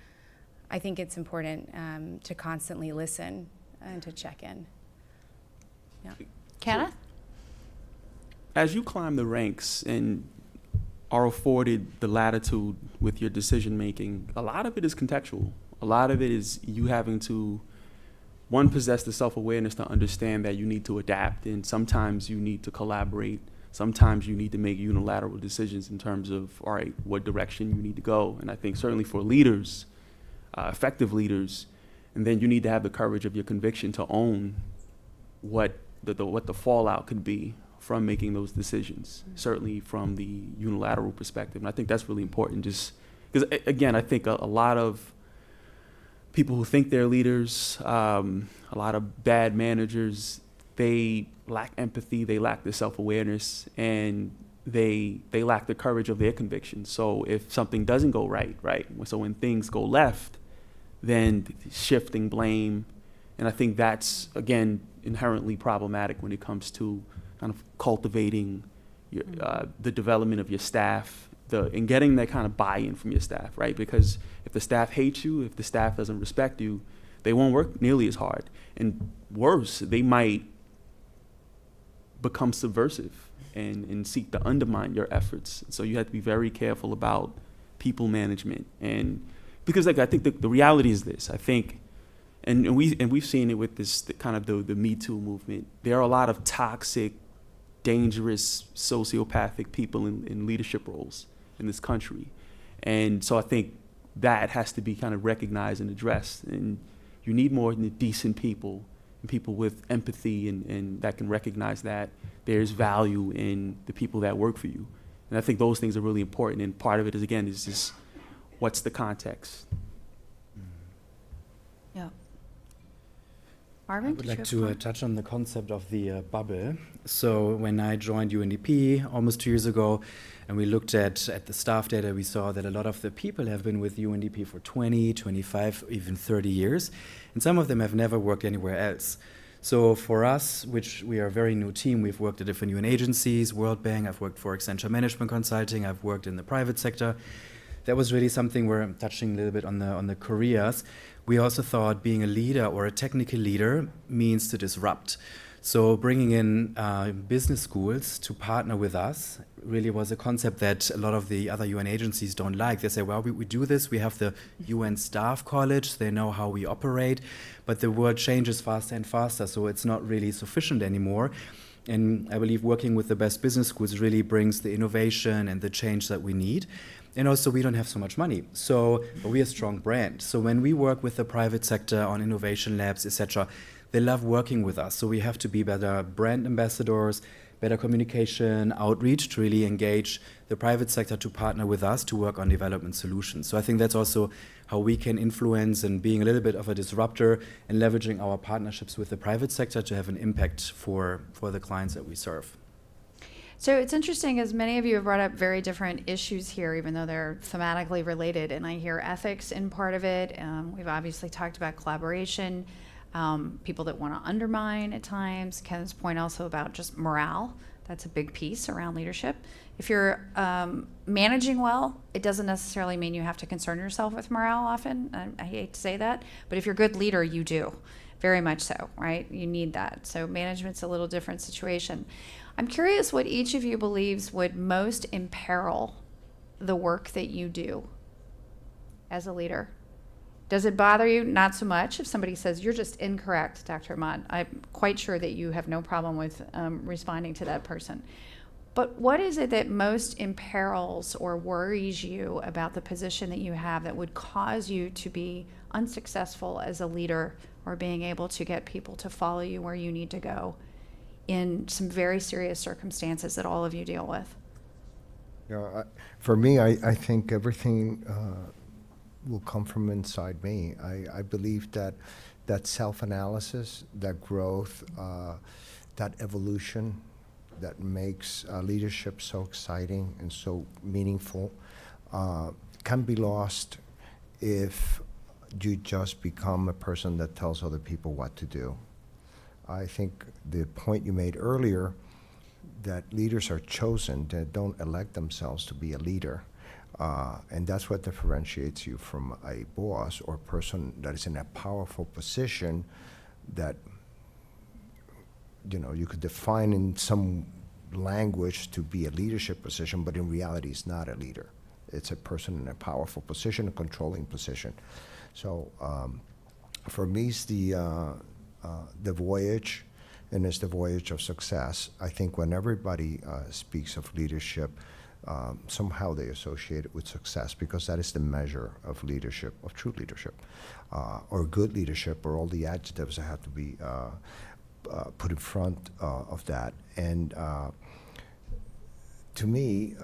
S5: I think it's important to constantly listen and to check in. Yeah.
S3: Kenneth?
S7: As you climb the ranks and are afforded the latitude with your decision making, a lot of it is contextual. A lot of it is you having to, one, possess the self-awareness to understand that you need to adapt, and sometimes you need to collaborate. Sometimes you need to make unilateral decisions in terms of, all right, what direction you need to go. And I think certainly for leaders, effective leaders, and then you need to have the courage of your conviction to own what the fallout could be from making those decisions, certainly from the unilateral perspective. And I think that's really important, just because, again, I think a lot of people who think they're leaders, a lot of bad managers, they lack empathy, they lack the self-awareness, and they lack the courage of their convictions. So if something doesn't go right, so when things go left, then shifting blame, and I think that's, again, inherently problematic when it comes to kind of cultivating your, the development of your staff, and getting that kind of buy-in from your staff, right? Because if the staff hates you, if the staff doesn't respect you, they won't work nearly as hard. And worse, they might become subversive and seek to undermine your efforts. So you have to be very careful about people management. And because like I think the reality is this, I think, and we've seen it with this kind of the Me Too movement. There are a lot of toxic, dangerous, sociopathic people in leadership roles in this country. And so I think that has to be kind of recognized and addressed. And you need more decent people and people with empathy and that can recognize that there's value in the people that work for you. And I think those things are really important. And part of it is, again, is just what's the context?
S3: Yeah.
S6: I
S3: Marvin,
S6: would
S3: did
S6: like
S3: you
S6: to
S3: have
S6: touch on the concept of the bubble. So when I joined UNDP almost 2 years ago, and we looked at the staff data, we saw that a lot of the people have been with UNDP for 20, 25, even 30 years, and some of them have never worked anywhere else. So for us, which we are a very new team, we've worked at different UN agencies, World Bank, I've worked for Accenture Management Consulting, I've worked in the private sector. That was really something where I'm touching a little bit on the careers. We also thought being a leader or a technical leader means to disrupt. So bringing in business schools to partner with us really was a concept that a lot of the other UN agencies don't like. They say, well, we do this, we have the UN Staff College, they know how we operate, but the world changes faster and faster, so it's not really sufficient anymore. And I believe working with the best business schools really brings the innovation and the change that we need. And also, we don't have so much money, but we're a strong brand. So when we work with the private sector on innovation labs, etc., they love working with us. So we have to be better brand ambassadors, better communication, outreach to really engage the private sector to partner with us to work on development solutions. So I think that's also how we can influence and being a little bit of a disruptor and leveraging our partnerships with the private sector to have an impact for the clients that we serve.
S3: So it's interesting, as many of you have brought up very different issues here, even though they're thematically related, and I hear ethics in part of it. We've obviously talked about collaboration, people that want to undermine at times. Ken's point also about just morale. That's a big piece around leadership. If you're managing well, it doesn't necessarily mean you have to concern yourself with morale often. I hate to say that, but if you're a good leader, you do. Very much so, right? You need that. So management's a little different situation. I'm curious what each of you believes would most imperil the work that you do as a leader. Does it bother you? Not so much. If somebody says, you're just incorrect, Dr. Ahmad, I'm quite sure that you have no problem with responding to that person. But what is it that most imperils or worries you about the position that you have that would cause you to be unsuccessful as a leader or being able to get people to follow you where you need to go in some very serious circumstances that all of you deal with?
S4: For me, I think everything will come from inside me. I believe that self-analysis, that growth, that evolution that makes leadership so exciting and so meaningful can be lost if you just become a person that tells other people what to do. I think the point you made earlier, that leaders are chosen, they don't elect themselves to be a leader. And that's what differentiates you from a boss or person that is in a powerful position that, you could define in some language to be a leadership position, but in reality it's not a leader. It's a person in a powerful position, a controlling position. So for me, it's the voyage, and it's the voyage of success. I think when everybody speaks of leadership, somehow they associate it with success, because that is the measure of leadership, of true leadership, or good leadership, or all the adjectives that have to be put in front of that. And to me,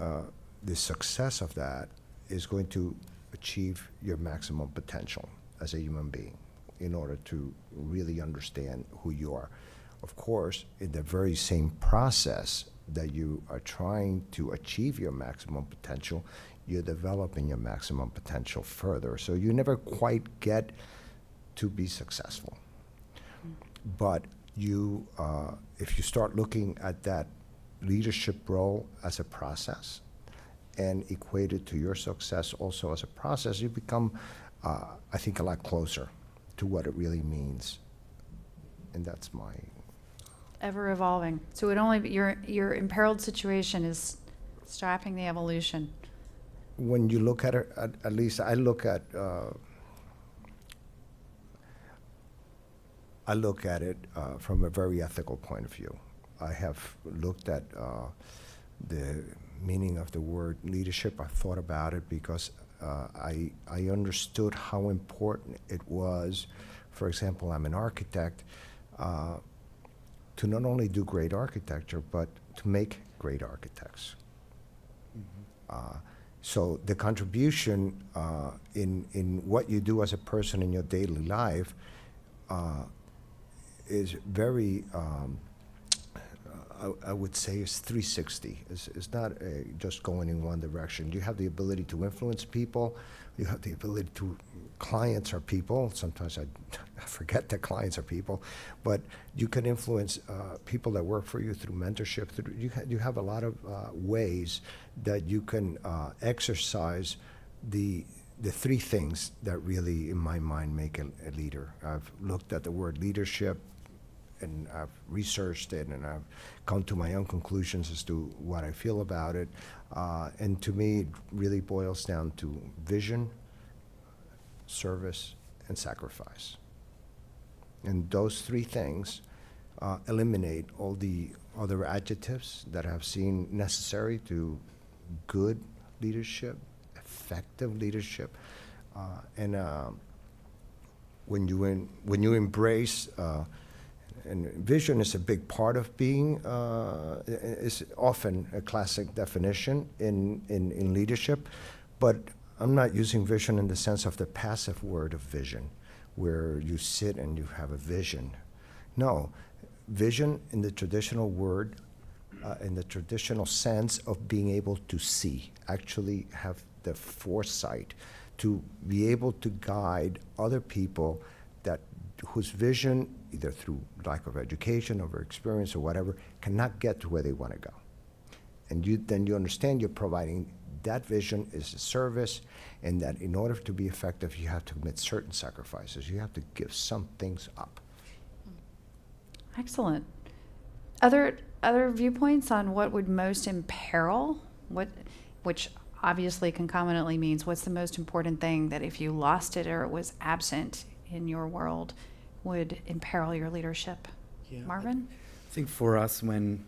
S4: the success of that is going to achieve your maximum potential as a human being in order to really understand who you are. Of course, in the very same process that you are trying to achieve your maximum potential, you're developing your maximum potential further. So you never quite get to be successful. But you, if you start looking at that leadership role as a process and equate it to your success also as a process, you become, I think, a lot closer to what it really means. And that's my...
S3: Ever evolving. So it only your imperiled situation is stopping the evolution.
S4: When you look at it, at least I look at it from a very ethical point of view. I have looked at the meaning of the word leadership. I thought about it because I understood how important it was. For example, I'm an architect, to not only do great architecture, but to make great architects. So the contribution in what you do as a person in your daily life is very, I would say, is 360. It's not just going in one direction. You have the ability to influence people. You have the ability to, clients are people. Sometimes I forget that clients are people, but you can influence people that work for you through mentorship. You have a lot of ways that you can exercise the three things that really, in my mind, make a leader. I've looked at the word leadership, and I've researched it, and I've come to my own conclusions as to what I feel about it. And to me, it really boils down to vision, service, and sacrifice. And those three things eliminate all the other adjectives that I've seen necessary to good leadership, effective leadership. And when you embrace, and vision is a big part of being, is often a classic definition in leadership, but I'm not using vision in the sense of the passive word of vision, where you sit and you have a vision. No, vision in the traditional word, in the traditional sense of being able to see, actually have the foresight to be able to guide other people whose vision, either through lack of education or experience or whatever, cannot get to where they want to go. And then you understand you're providing that vision is a service, and that in order to be effective, you have to commit certain sacrifices. You have to give some things up.
S3: Excellent. Other viewpoints on what would most imperil, which obviously concomitantly means what's the most important thing that if you lost it or it was absent in your world would imperil your leadership?
S6: Yeah,
S3: Marvin?
S6: I think for us, when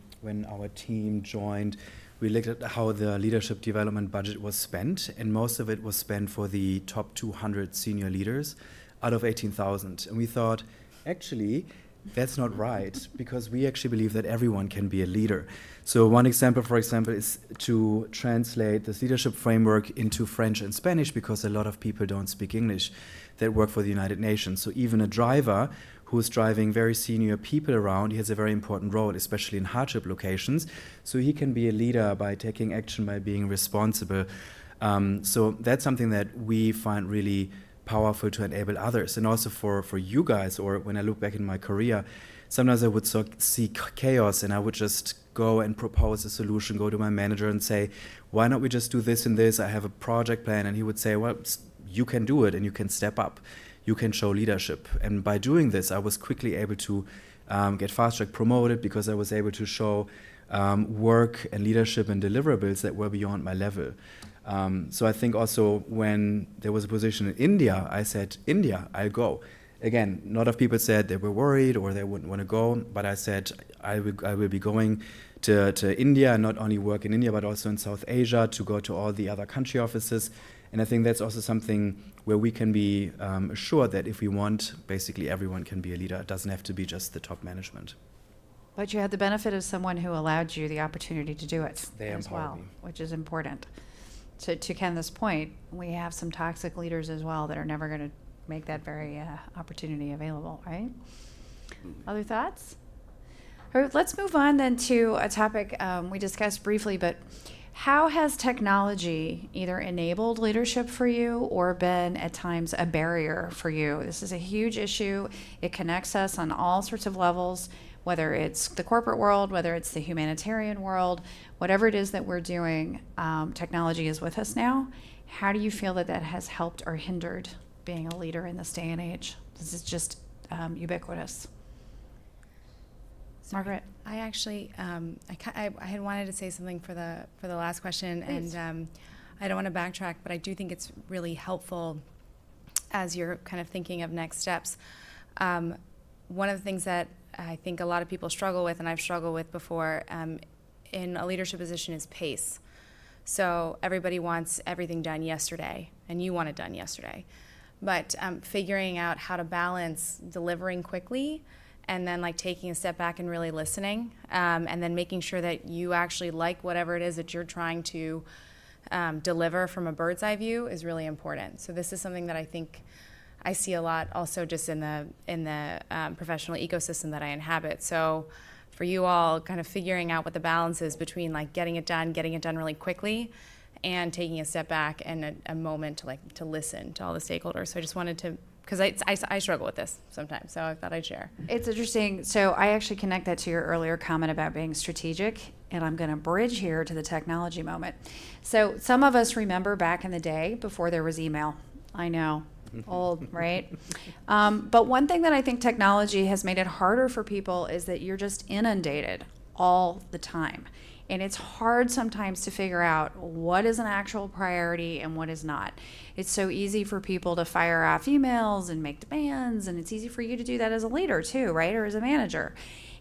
S6: our team joined, we looked at how the leadership development budget was spent, and most of it was spent for the top 200 senior leaders out of 18,000. And we thought, actually, that's not right, because we actually believe that everyone can be a leader. So one example, for example, is to translate this leadership framework into French and Spanish, because a lot of people don't speak English that work for the United Nations. So even a driver who's driving very senior people around, he has a very important role, especially in hardship locations. So he can be a leader by taking action, by being responsible. So that's something that we find really powerful to enable others. And also for you guys, or when I look back in my career, sometimes I would see chaos and I would just go and propose a solution, go to my manager and say, why not we just do this and this? I have a project plan. And he would say, well, you can do it and you can step up. You can show leadership. And by doing this, I was quickly able to get fast-track promoted, because I was able to show work and leadership and deliverables that were beyond my level. So I think also when there was a position in India, I said, India, I'll go. Again, a lot of people said they were worried or they wouldn't want to go, but I said I will be going to India, and not only work in India, but also in South Asia, to go to all the other country offices. And I think that's also something where we can be assured that if we want, basically everyone can be a leader. It doesn't have to be just the top management.
S3: But you had the benefit of someone who allowed you the opportunity to do it
S6: They
S3: as
S6: empowered
S3: well,
S6: me.
S3: which is important. To Kenneth's point, we have some toxic leaders as well that are never going to make that very opportunity available, right? Other thoughts? All right, let's move on then to a topic we discussed briefly, but how has technology either enabled leadership for you or been at times a barrier for you? This is a huge issue. It connects us on all sorts of levels, whether it's the corporate world, whether it's the humanitarian world, whatever it is that we're doing, technology is with us now. How do you feel that has helped or hindered being a leader in this day and age? This is just ubiquitous. Margaret?
S5: I actually, I had wanted to say something for the last question,
S2: Please.
S5: and I don't want to backtrack, but I do think it's really helpful as you're kind of thinking of next steps. One of the things that I think a lot of people struggle with, and I've struggled with before, in a leadership position is pace. So everybody wants everything done yesterday, and you want it done yesterday. But figuring out how to balance delivering quickly and then like taking a step back and really listening, and then making sure that you actually like whatever it is that you're trying to deliver from a bird's eye view is really important. So this is something that I think I see a lot also just in the professional ecosystem that I inhabit. So for you all, kind of figuring out what the balance is between like getting it done really quickly, and taking a step back and a moment to listen to all the stakeholders. So I just wanted to, because I struggle with this sometimes, so I thought I'd share.
S3: It's interesting. So I actually connect that to your earlier comment about being strategic, and I'm going to bridge here to the technology moment. So some of us remember back in the day before there was email. I know, old, right? But one thing that I think technology has made it harder for people is that you're just inundated all the time. And it's hard sometimes to figure out what is an actual priority and what is not. It's so easy for people to fire off emails and make demands, and it's easy for you to do that as a leader too, right? Or as a manager.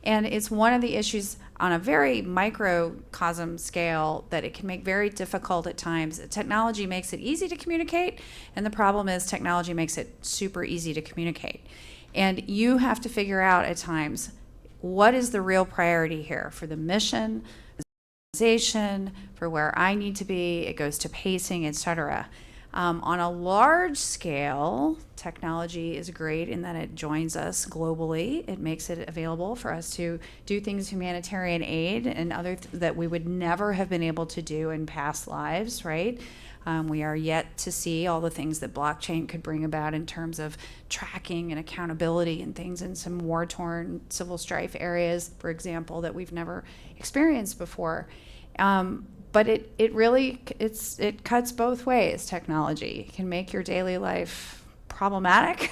S3: And it's one of the issues on a very microcosm scale that it can make very difficult at times. Technology makes it easy to communicate, and the problem is technology makes it super easy to communicate. And you have to figure out at times, what is the real priority here for the mission, for where I need to be, it goes to pacing, etc. On a large scale, technology is great in that it joins us globally. It makes it available for us to do things, humanitarian aid and other that we would never have been able to do in past lives, right? We are yet to see all the things that blockchain could bring about in terms of tracking and accountability and things in some war-torn civil strife areas, for example, that we've never experienced before. But it really cuts both ways. Technology it can make your daily life problematic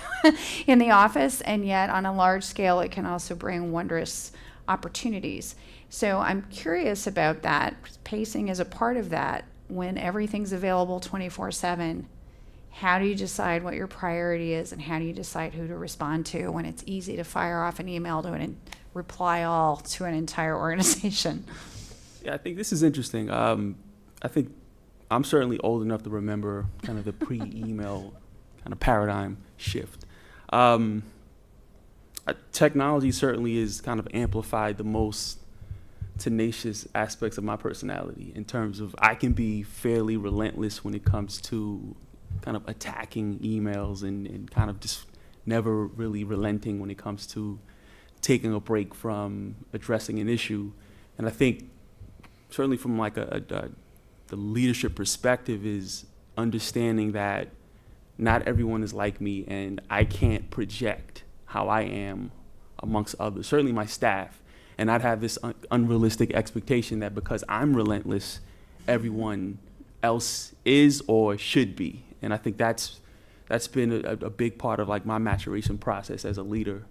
S3: in the office, and yet on a large scale it can also bring wondrous opportunities. So I'm curious about that. Pacing is a part of that. When everything's available 24/7, how do you decide what your priority is, and how do you decide who to respond to when it's easy to fire off an email to reply all to an entire organization?
S7: Yeah, I think this is interesting. I think I'm certainly old enough to remember kind of the pre-email kind of paradigm shift. Technology certainly has kind of amplified the most tenacious aspects of my personality in terms of I can be fairly relentless when it comes to kind of attacking emails and kind of just never really relenting when it comes to taking a break from addressing an issue. And I think certainly from like the leadership perspective is understanding that not everyone is like me, and I can't project how I am amongst others, certainly my staff. And I'd have this unrealistic expectation that because I'm relentless, everyone else is or should be. And I think that's been a big part of like my maturation process as a leader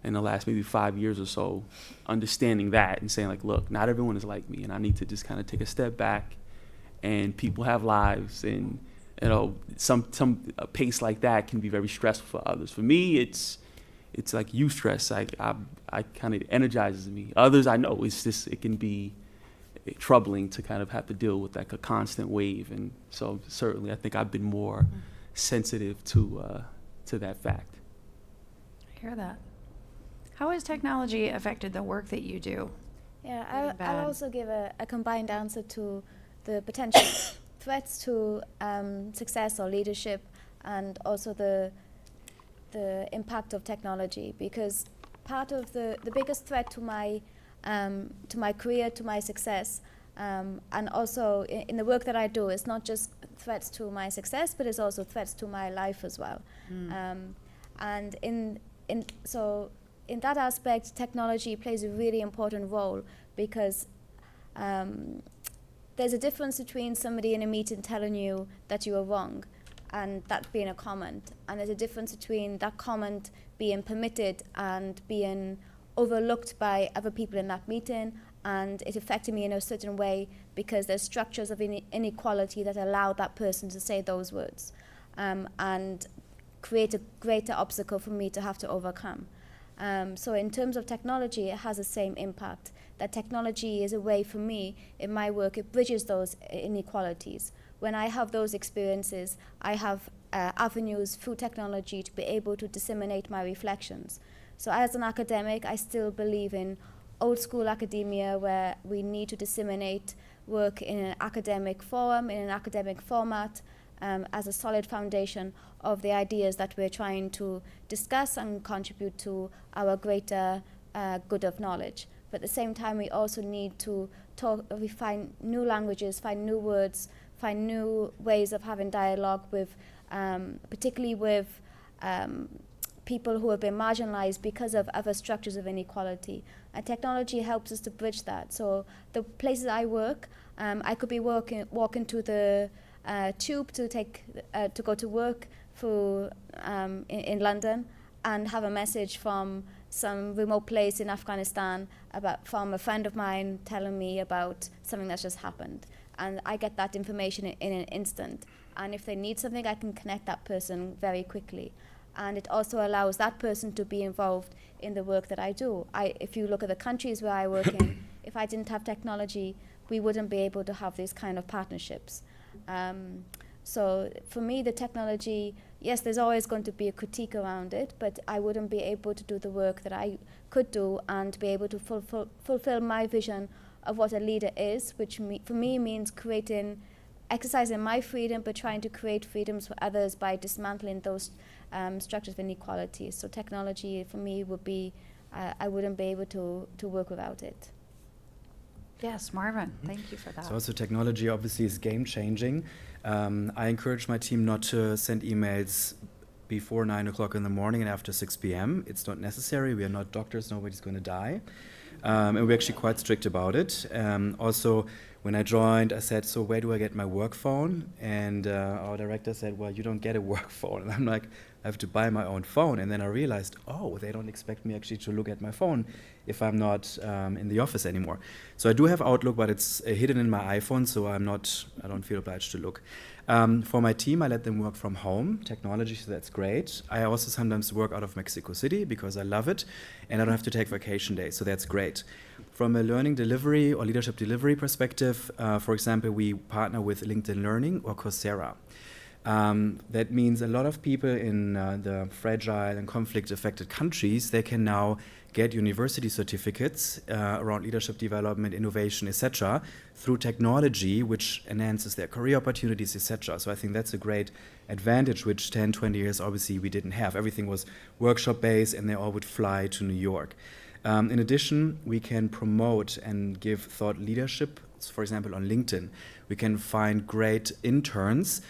S7: in the last maybe 5 years or so, understanding that and saying like, look, not everyone is like me, and I need to just kind of take a step back, and people have lives, and you know, a pace like that can be very stressful for others. For me, it's like eustress. I kind of energizes me. Others, I know it can be troubling to kind of have to deal with like a constant wave. And so certainly, I think I've been more sensitive to that fact.
S3: I hear that. How has technology affected the work that you do?
S2: Yeah, I'll also give a combined answer to the potential threats to success or leadership, and also the impact of technology, because part of the biggest threat to my career, to my success, and also in the work that I do, is not just threats to my success, but it's also threats to my life as well. And so in that aspect, technology plays a really important role, because there's a difference between somebody in a meeting telling you that you are wrong and that being a comment. And there's a difference between that comment being permitted and being overlooked by other people in that meeting, and it affected me in a certain way because there's structures of inequality that allow that person to say those words, and create a greater obstacle for me to have to overcome. So in terms of technology, it has the same impact. That technology is a way for me, in my work, it bridges those inequalities. When I have those experiences, I have avenues through technology to be able to disseminate my reflections. So as an academic, I still believe in old school academia where we need to disseminate work in an academic forum, in an academic format, as a solid foundation of the ideas that we're trying to discuss and contribute to our greater good of knowledge. But at the same time, we also need to find new languages, find new words, find new ways of having dialogue with, particularly with people who have been marginalized because of other structures of inequality. And technology helps us to bridge that. So the places I work, I could be walking to the tube to go to work in London, and have a message from some remote place in Afghanistan from a friend of mine telling me about something that's just happened. And I get that information in an instant. And if they need something, I can connect that person very quickly. And it also allows that person to be involved in the work that I do. If you look at the countries where I work in, if I didn't have technology, we wouldn't be able to have these kind of partnerships. So for me, the technology, yes, there's always going to be a critique around it, but I wouldn't be able to do the work that I could do and be able to fulfill my vision of what a leader is, which for me means exercising my freedom, but trying to create freedoms for others by dismantling those structures of inequality. So technology for me would be, I wouldn't be able to work without it.
S3: Yes, Marvin, thank you for that.
S6: So also technology obviously is game changing. I encourage my team not to send emails before 9 o'clock in the morning and after 6 p.m. It's not necessary. We are not doctors. Nobody's going to die. And we're actually quite strict about it. Also, when I joined, I said, so where do I get my work phone? And our director said, well, you don't get a work phone. And I'm like, I have to buy my own phone. And then I realized, oh, they don't expect me actually to look at my phone if I'm not in the office anymore. So I do have Outlook, but it's hidden in my iPhone, so I don't feel obliged to look. For my team, I let them work from home, technology, so that's great. I also sometimes work out of Mexico City because I love it, and I don't have to take vacation days, so that's great. From a learning delivery or leadership delivery perspective, for example, we partner with LinkedIn Learning or Coursera. That means a lot of people in the fragile and conflict-affected countries, they can now get university certificates around leadership development, innovation, etc., through technology, which enhances their career opportunities, etc. So I think that's a great advantage, which 10, 20 years, obviously, we didn't have. Everything was workshop-based, and they all would fly to New York. In addition, we can promote and give thought leadership, for example, on LinkedIn. We can find great interns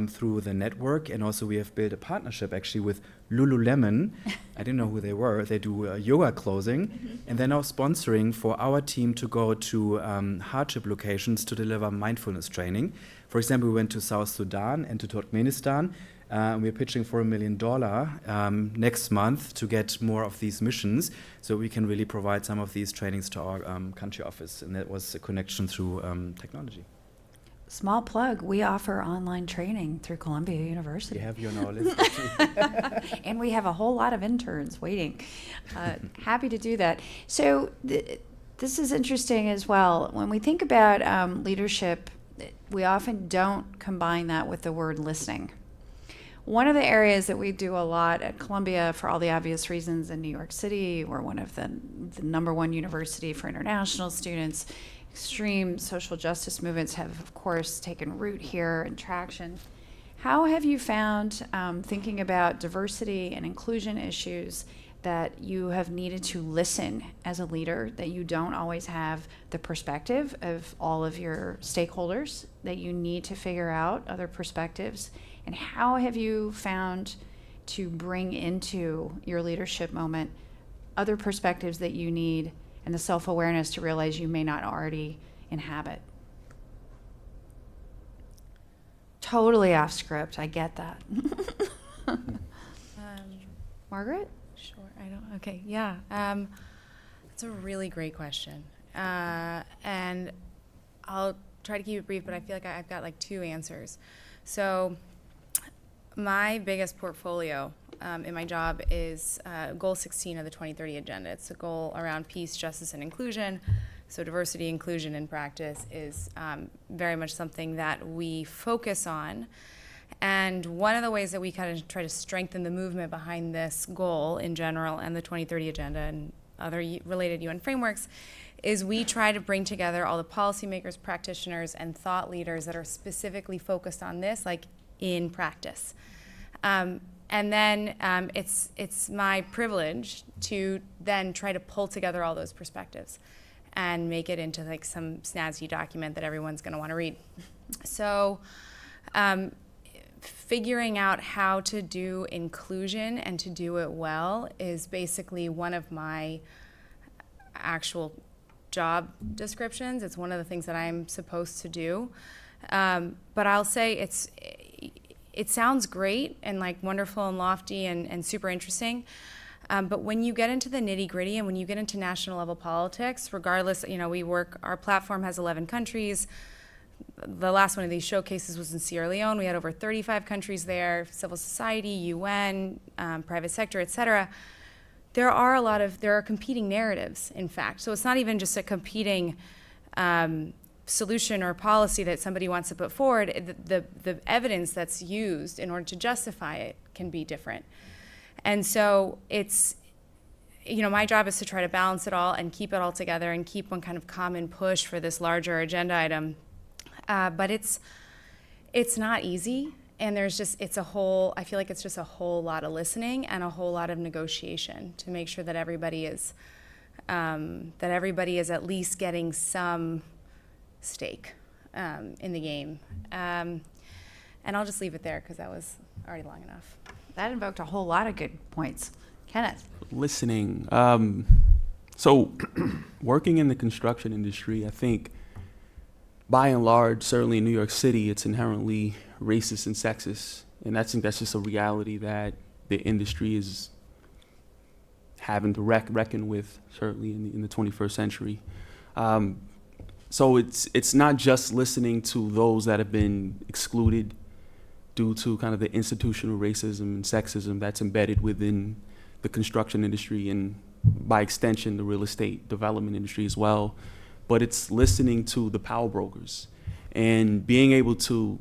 S6: through the network, and also we have built a partnership actually with Lululemon. I didn't know who they were. They do yoga clothing, and they're now sponsoring for our team to go to hardship locations to deliver mindfulness training. For example, we went to South Sudan and to Turkmenistan. We're pitching for $1 million next month to get more of these missions, so we can really provide some of these trainings to our country office, and that was a connection through technology.
S3: Small plug, we offer online training through Columbia University.
S6: We have you on our list.
S3: And we have a whole lot of interns waiting. Happy to do that. So this is interesting as well. When we think about leadership, we often don't combine that with the word listening. One of the areas that we do a lot at Columbia, for all the obvious reasons, in New York City, we're one of the number one university for international students. Extreme social justice movements have, of course, taken root here and traction. How have you found, thinking about diversity and inclusion issues, that you have needed to listen as a leader, that you don't always have the perspective of all of your stakeholders, that you need to figure out other perspectives? And how have you found to bring into your leadership moment other perspectives that you need and the self-awareness to realize you may not already inhabit? Totally off script. I get that. Margaret?
S5: Sure. Okay. Yeah. That's a really great question. And I'll try to keep it brief, but I feel like I've got like two answers. So my biggest portfolio in my job is goal 16 of the 2030 agenda. It's a goal around peace, justice, and inclusion. So diversity, inclusion in practice is very much something that we focus on. And one of the ways that we kind of try to strengthen the movement behind this goal in general and the 2030 agenda and other related UN frameworks is we try to bring together all the policymakers, practitioners, and thought leaders that are specifically focused on this, like in practice. And then it's my privilege to then try to pull together all those perspectives and make it into like some snazzy document that everyone's going to want to read. So figuring out how to do inclusion and to do it well is basically one of my actual job descriptions. It's one of the things that I'm supposed to do. But I'll say it sounds great and like wonderful and lofty and super interesting. But when you get into the nitty gritty and when you get into national level politics, regardless, our platform has 11 countries. The last one of these showcases was in Sierra Leone. We had over 35 countries there, civil society, UN, private sector, et cetera. There are competing narratives, in fact. So it's not even just a competing solution or policy that somebody wants to put forward. The evidence that's used in order to justify it can be different. And so it's, my job is to try to balance it all and keep it all together and keep one kind of common push for this larger agenda item. But it's not easy, and I feel like it's just a whole lot of listening and a whole lot of negotiation to make sure that everybody is at least getting some stake in the game. And I'll just leave it there because that was already long enough.
S3: That invoked a whole lot of good points. Kenneth?
S7: Listening. So working in the construction industry, I think by and large, certainly in New York City, it's inherently racist and sexist. And I think that's just a reality that the industry is having to reckon with, certainly in the 21st century. So it's not just listening to those that have been excluded due to kind of the institutional racism and sexism that's embedded within the construction industry and by extension the real estate development industry as well. But it's listening to the power brokers and being able to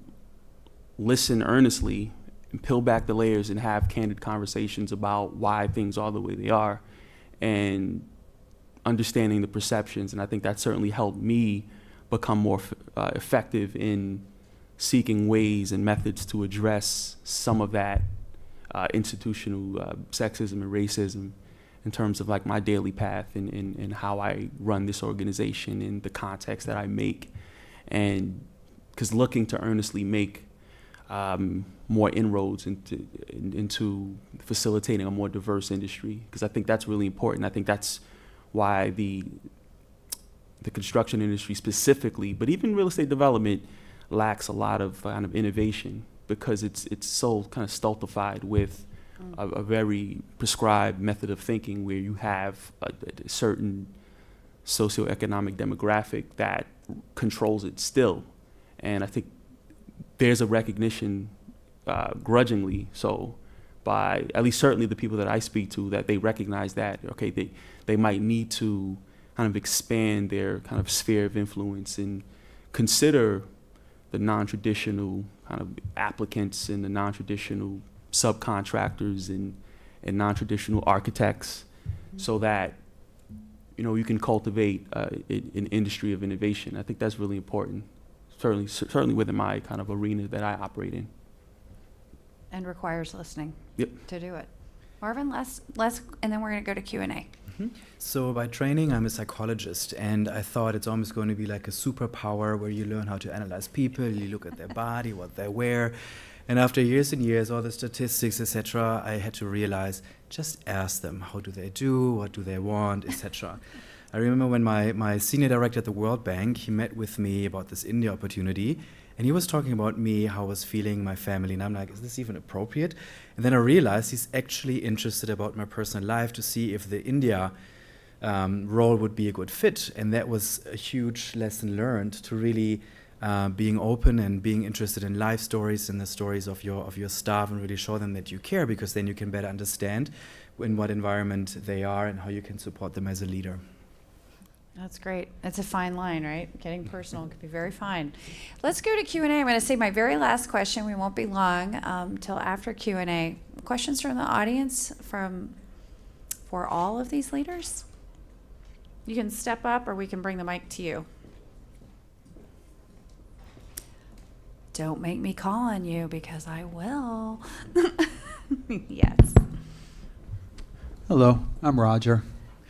S7: listen earnestly and peel back the layers and have candid conversations about why things are the way they are and understanding the perceptions. And I think that certainly helped me become more effective in seeking ways and methods to address some of that institutional sexism and racism in terms of like my daily path and how I run this organization and the context that I make. And because looking to earnestly make more inroads into facilitating a more diverse industry, because I think that's really important. I think that's why the construction industry specifically, but even real estate development, lacks a lot of kind of innovation because it's so kind of stultified with a very prescribed method of thinking where you have a certain socioeconomic demographic that controls it still. And I think there's a recognition, grudgingly so, by at least certainly the people that I speak to, that they recognize that, okay, they might need to kind of expand their kind of sphere of influence and consider the non-traditional kind of applicants and the non-traditional subcontractors and non-traditional architects, so that you can cultivate an industry of innovation. I think that's really important, certainly within my kind of arena that I operate in.
S3: And requires listening.
S7: Yep.
S3: To do it. Marvin, let's and then we're going to go to Q&A.
S6: So by training, I'm a psychologist, and I thought it's almost going to be like a superpower where you learn how to analyze people, you look at their body, what they wear. And after years and years, all the statistics, etc., I had to realize, just ask them, how do they do, what do they want, etc. I remember when my senior director at the World Bank, he met with me about this India opportunity, And he was talking about me, how I was feeling, my family, and I'm like, is this even appropriate? And then I realized he's actually interested about my personal life to see if the India role would be a good fit. And that was a huge lesson learned, to really being open and being interested in life stories and the stories of your staff, and really show them that you care, because then you can better understand in what environment they are and how you can support them as a leader.
S3: That's great. That's a fine line, right? Getting personal can be very fine. Let's go to Q&A. I'm going to say my very last question. We won't be long till after Q&A. Questions from the audience for all of these leaders? You can step up, or we can bring the mic to you. Don't make me call on you, because I will. Yes.
S8: Hello, I'm Roger.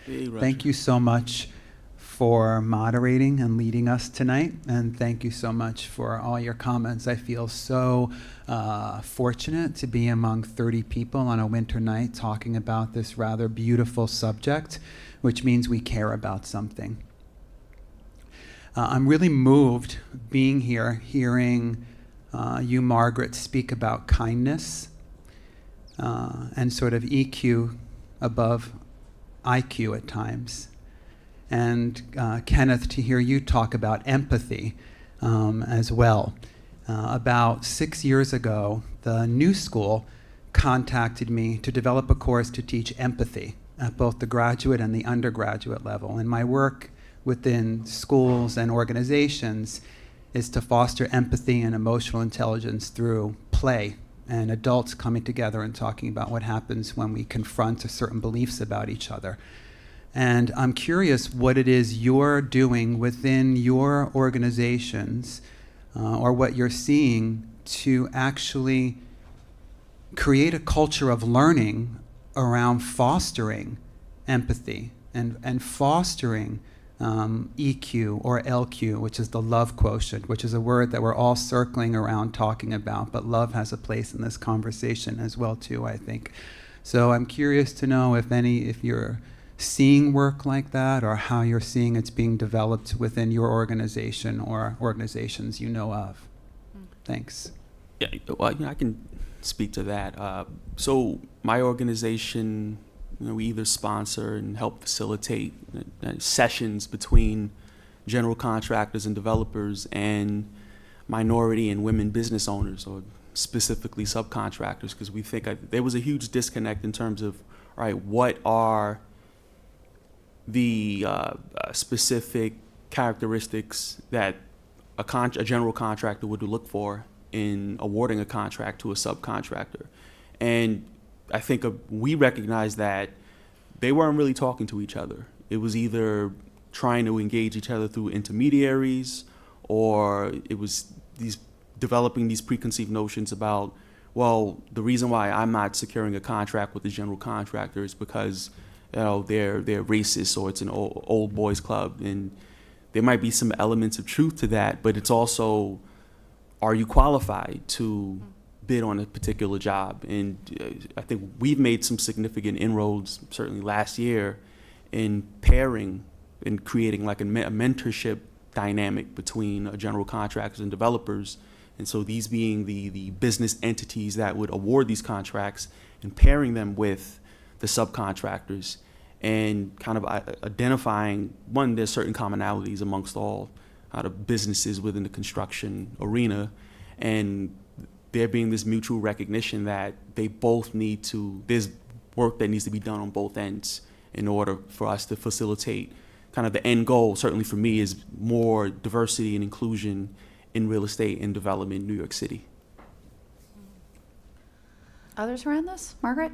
S7: Hey, Roger.
S8: Thank you so much for moderating and leading us tonight, and thank you so much for all your comments. I feel so fortunate to be among 30 people on a winter night talking about this rather beautiful subject, which means we care about something. I'm really moved being here, hearing you, Margaret, speak about kindness and sort of EQ above IQ at times. And Kenneth, to hear you talk about empathy as well. About 6 years ago, the New School contacted me to develop a course to teach empathy at both the graduate and the undergraduate level. And my work within schools and organizations is to foster empathy and emotional intelligence through play and adults coming together and talking about what happens when we confront certain beliefs about each other. And I'm curious what it is you're doing within your organizations or what you're seeing to actually create a culture of learning around fostering empathy and fostering EQ or LQ, which is the love quotient, which is a word that we're all circling around talking about, but love has a place in this conversation as well too, I think. So I'm curious to know if you're seeing work like that, or how you're seeing it's being developed within your organization or organizations you know of. Thanks.
S7: Yeah, well, I can speak to that. So my organization, we either sponsor and help facilitate sessions between general contractors and developers and minority and women business owners, or specifically subcontractors, because we think there was a huge disconnect in terms of, all right, what are the specific characteristics that a general contractor would look for in awarding a contract to a subcontractor. And I think we recognized that they weren't really talking to each other. It was either trying to engage each other through intermediaries, or it was developing these preconceived notions about, well, the reason why I'm not securing a contract with the general contractor is because they're racist, or it's an old boys club. And there might be some elements of truth to that, but it's also, are you qualified to bid on a particular job? And I think we've made some significant inroads, certainly last year, in pairing and creating like a mentorship dynamic between general contractors and developers. And so these being the business entities that would award these contracts, and pairing them with the subcontractors, and kind of identifying, one, there's certain commonalities amongst all the businesses within the construction arena, and there being this mutual recognition that they both there's work that needs to be done on both ends in order for us to facilitate kind of the end goal, certainly for me, is more diversity and inclusion in real estate and development in New York City.
S3: Others around this? Margaret?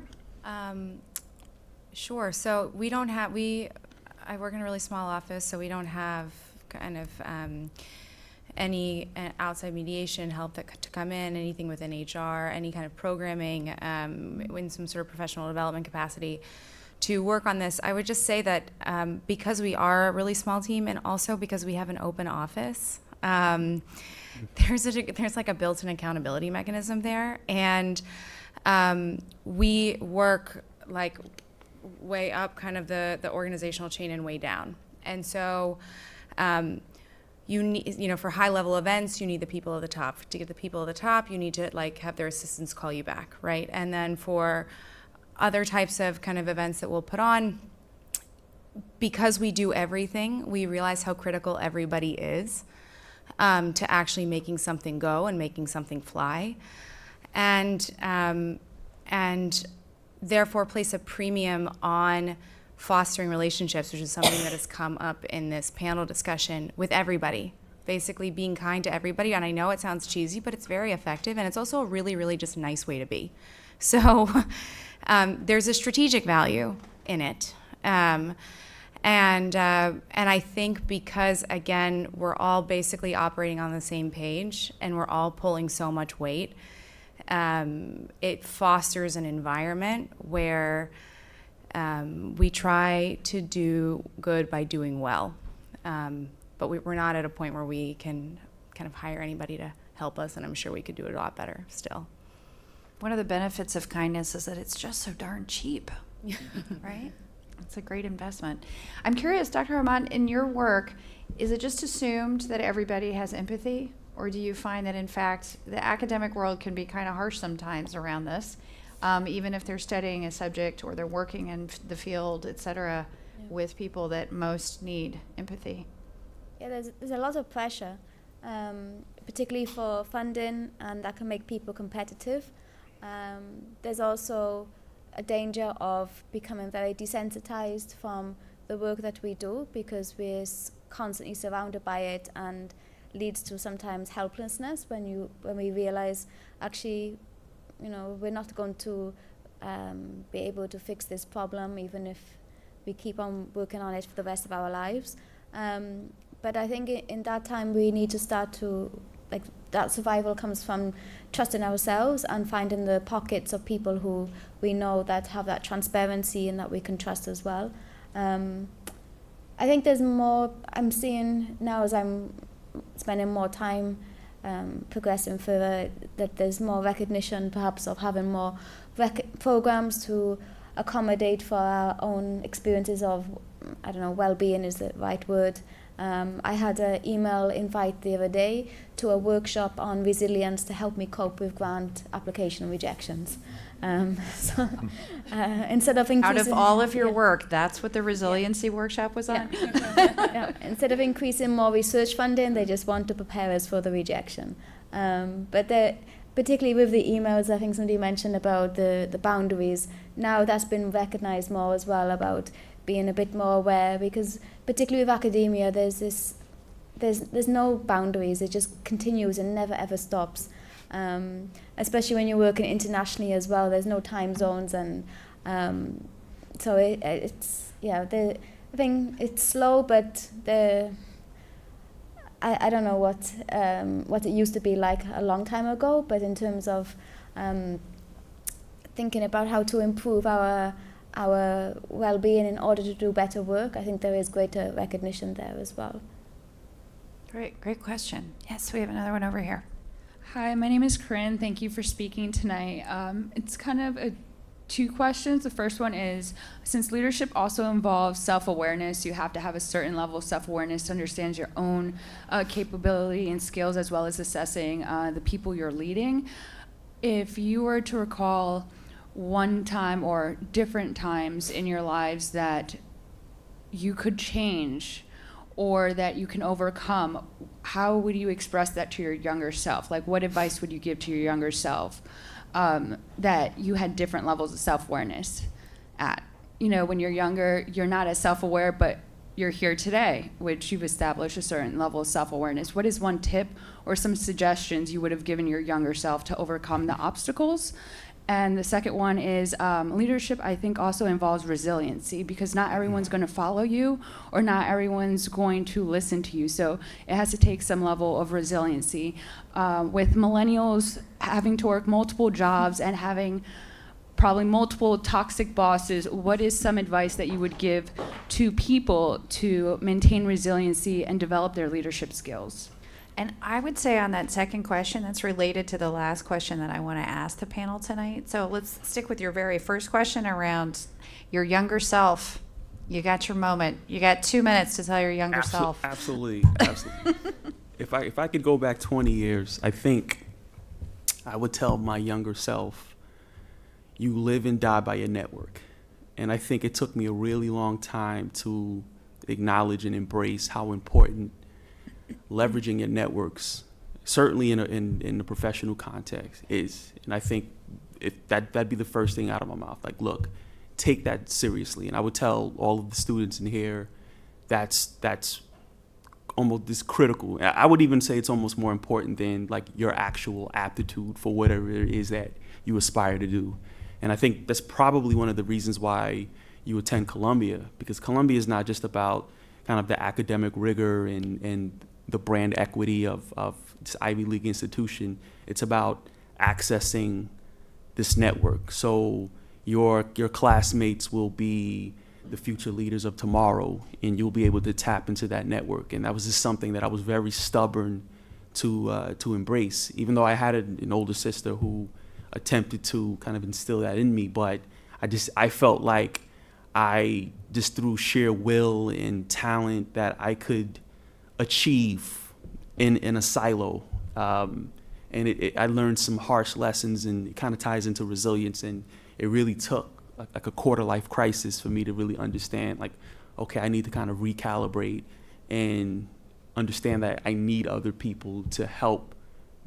S5: Sure. So I work in a really small office, so we don't have kind of any outside mediation help to come in, anything within HR, any kind of programming in some sort of professional development capacity to work on this. I would just say that because we are a really small team, and also because we have an open office, there's like a built-in accountability mechanism there, and we work like way up kind of the organizational chain and way down. And so you need, for high level events, you need the people at the top. To get the people at the top, you need to have their assistants call you back, right? And then for other types of kind of events that we'll put on, because we do everything, we realize how critical everybody is to actually making something go and making something fly, and therefore place a premium on fostering relationships, which is something that has come up in this panel discussion with everybody. Basically being kind to everybody, and I know it sounds cheesy, but it's very effective, and it's also a really, really just nice way to be. So there's a strategic value in it. And I think because, again, we're all basically operating on the same page and we're all pulling so much weight, it fosters an environment where we try to do good by doing well. But we're not at a point where we can kind of hire anybody to help us, and I'm sure we could do it a lot better still.
S3: One of the benefits of kindness is that it's just so darn cheap, right? It's a great investment. I'm curious, Dr. Rahman, in your work, is it just assumed that everybody has empathy? Or do you find that, in fact, the academic world can be kind of harsh sometimes around this, even if they're studying a subject or they're working in the field, et cetera, with people that most need empathy?
S2: Yeah, there's a lot of pressure, particularly for funding, and that can make people competitive. There's also a danger of becoming very desensitized from the work that we do because we're constantly surrounded by it, and leads to sometimes helplessness when we realize actually, we're not going to be able to fix this problem even if we keep on working on it for the rest of our lives. But I think in that time we need to start to, that survival comes from trusting ourselves and finding the pockets of people who we know that have that transparency and that we can trust as well. I think there's more I'm seeing now as I'm spending more time progressing further, that there's more recognition perhaps of having more programs to accommodate for our own experiences of, well-being is the right word. I had an email invite the other day to a workshop on resilience to help me cope with grant application rejections. Instead of increasing...
S3: Out of all of your work, that's what the resiliency workshop was on?
S2: Instead of increasing more research funding, they just want to prepare us for the rejection. But particularly with the emails, I think somebody mentioned about the boundaries. Now that's been recognized more as well, about being a bit more aware, because particularly with academia, there's no boundaries. It just continues and never ever stops. Especially when you're working internationally as well, there's no time zones, and so it's I think it's slow, but I don't know what it used to be like a long time ago, but in terms of thinking about how to improve our well-being in order to do better work, I think there is greater recognition there as well.
S3: Great question. Yes, we have another one over here.
S9: Hi, my name is Corinne. Thank you for speaking tonight. It's kind of two questions. The first one is, since leadership also involves self-awareness, you have to have a certain level of self-awareness to understand your own capability and skills, as well as assessing the people you're leading. If you were to recall one time or different times in your lives that you could change or that you can overcome, how would you express that to your younger self? Like, what advice would you give to your younger self that you had different levels of self-awareness at? When you're younger, you're not as self-aware, but you're here today, which you've established a certain level of self-awareness. What is one tip or some suggestions you would have given your younger self to overcome the obstacles? And the second one is leadership, I think, also involves resiliency, because not everyone's going to follow you or not everyone's going to listen to you. So it has to take some level of resiliency. With millennials having to work multiple jobs and having probably multiple toxic bosses, what is some advice that you would give to people to maintain resiliency and develop their leadership skills?
S3: And I would say on that second question, that's related to the last question that I want to ask the panel tonight. So let's stick with your very first question around your younger self. You got your moment. You got 2 minutes to tell your younger self.
S7: Absolutely. if I could go back 20 years, I think I would tell my younger self, you live and die by your network. And I think it took me a really long time to acknowledge and embrace how important leveraging your networks, certainly in the professional context, is. And I think that'd be the first thing out of my mouth. Like, look, take that seriously. And I would tell all of the students in here, that's almost this critical. I would even say it's almost more important than like your actual aptitude for whatever it is that you aspire to do. And I think that's probably one of the reasons why you attend Columbia, because Columbia is not just about kind of the academic rigor and the brand equity of this Ivy League institution. It's about accessing this network. So your classmates will be the future leaders of tomorrow, and you'll be able to tap into that network. And that was just something that I was very stubborn to embrace, even though I had an older sister who attempted to kind of instill that in me. But I felt like I just through sheer will and talent that I could achieve in a silo. And I learned some harsh lessons, and it kind of ties into resilience. And it really took like a quarter life crisis for me to really understand, like, okay, I need to kind of recalibrate and understand that I need other people to help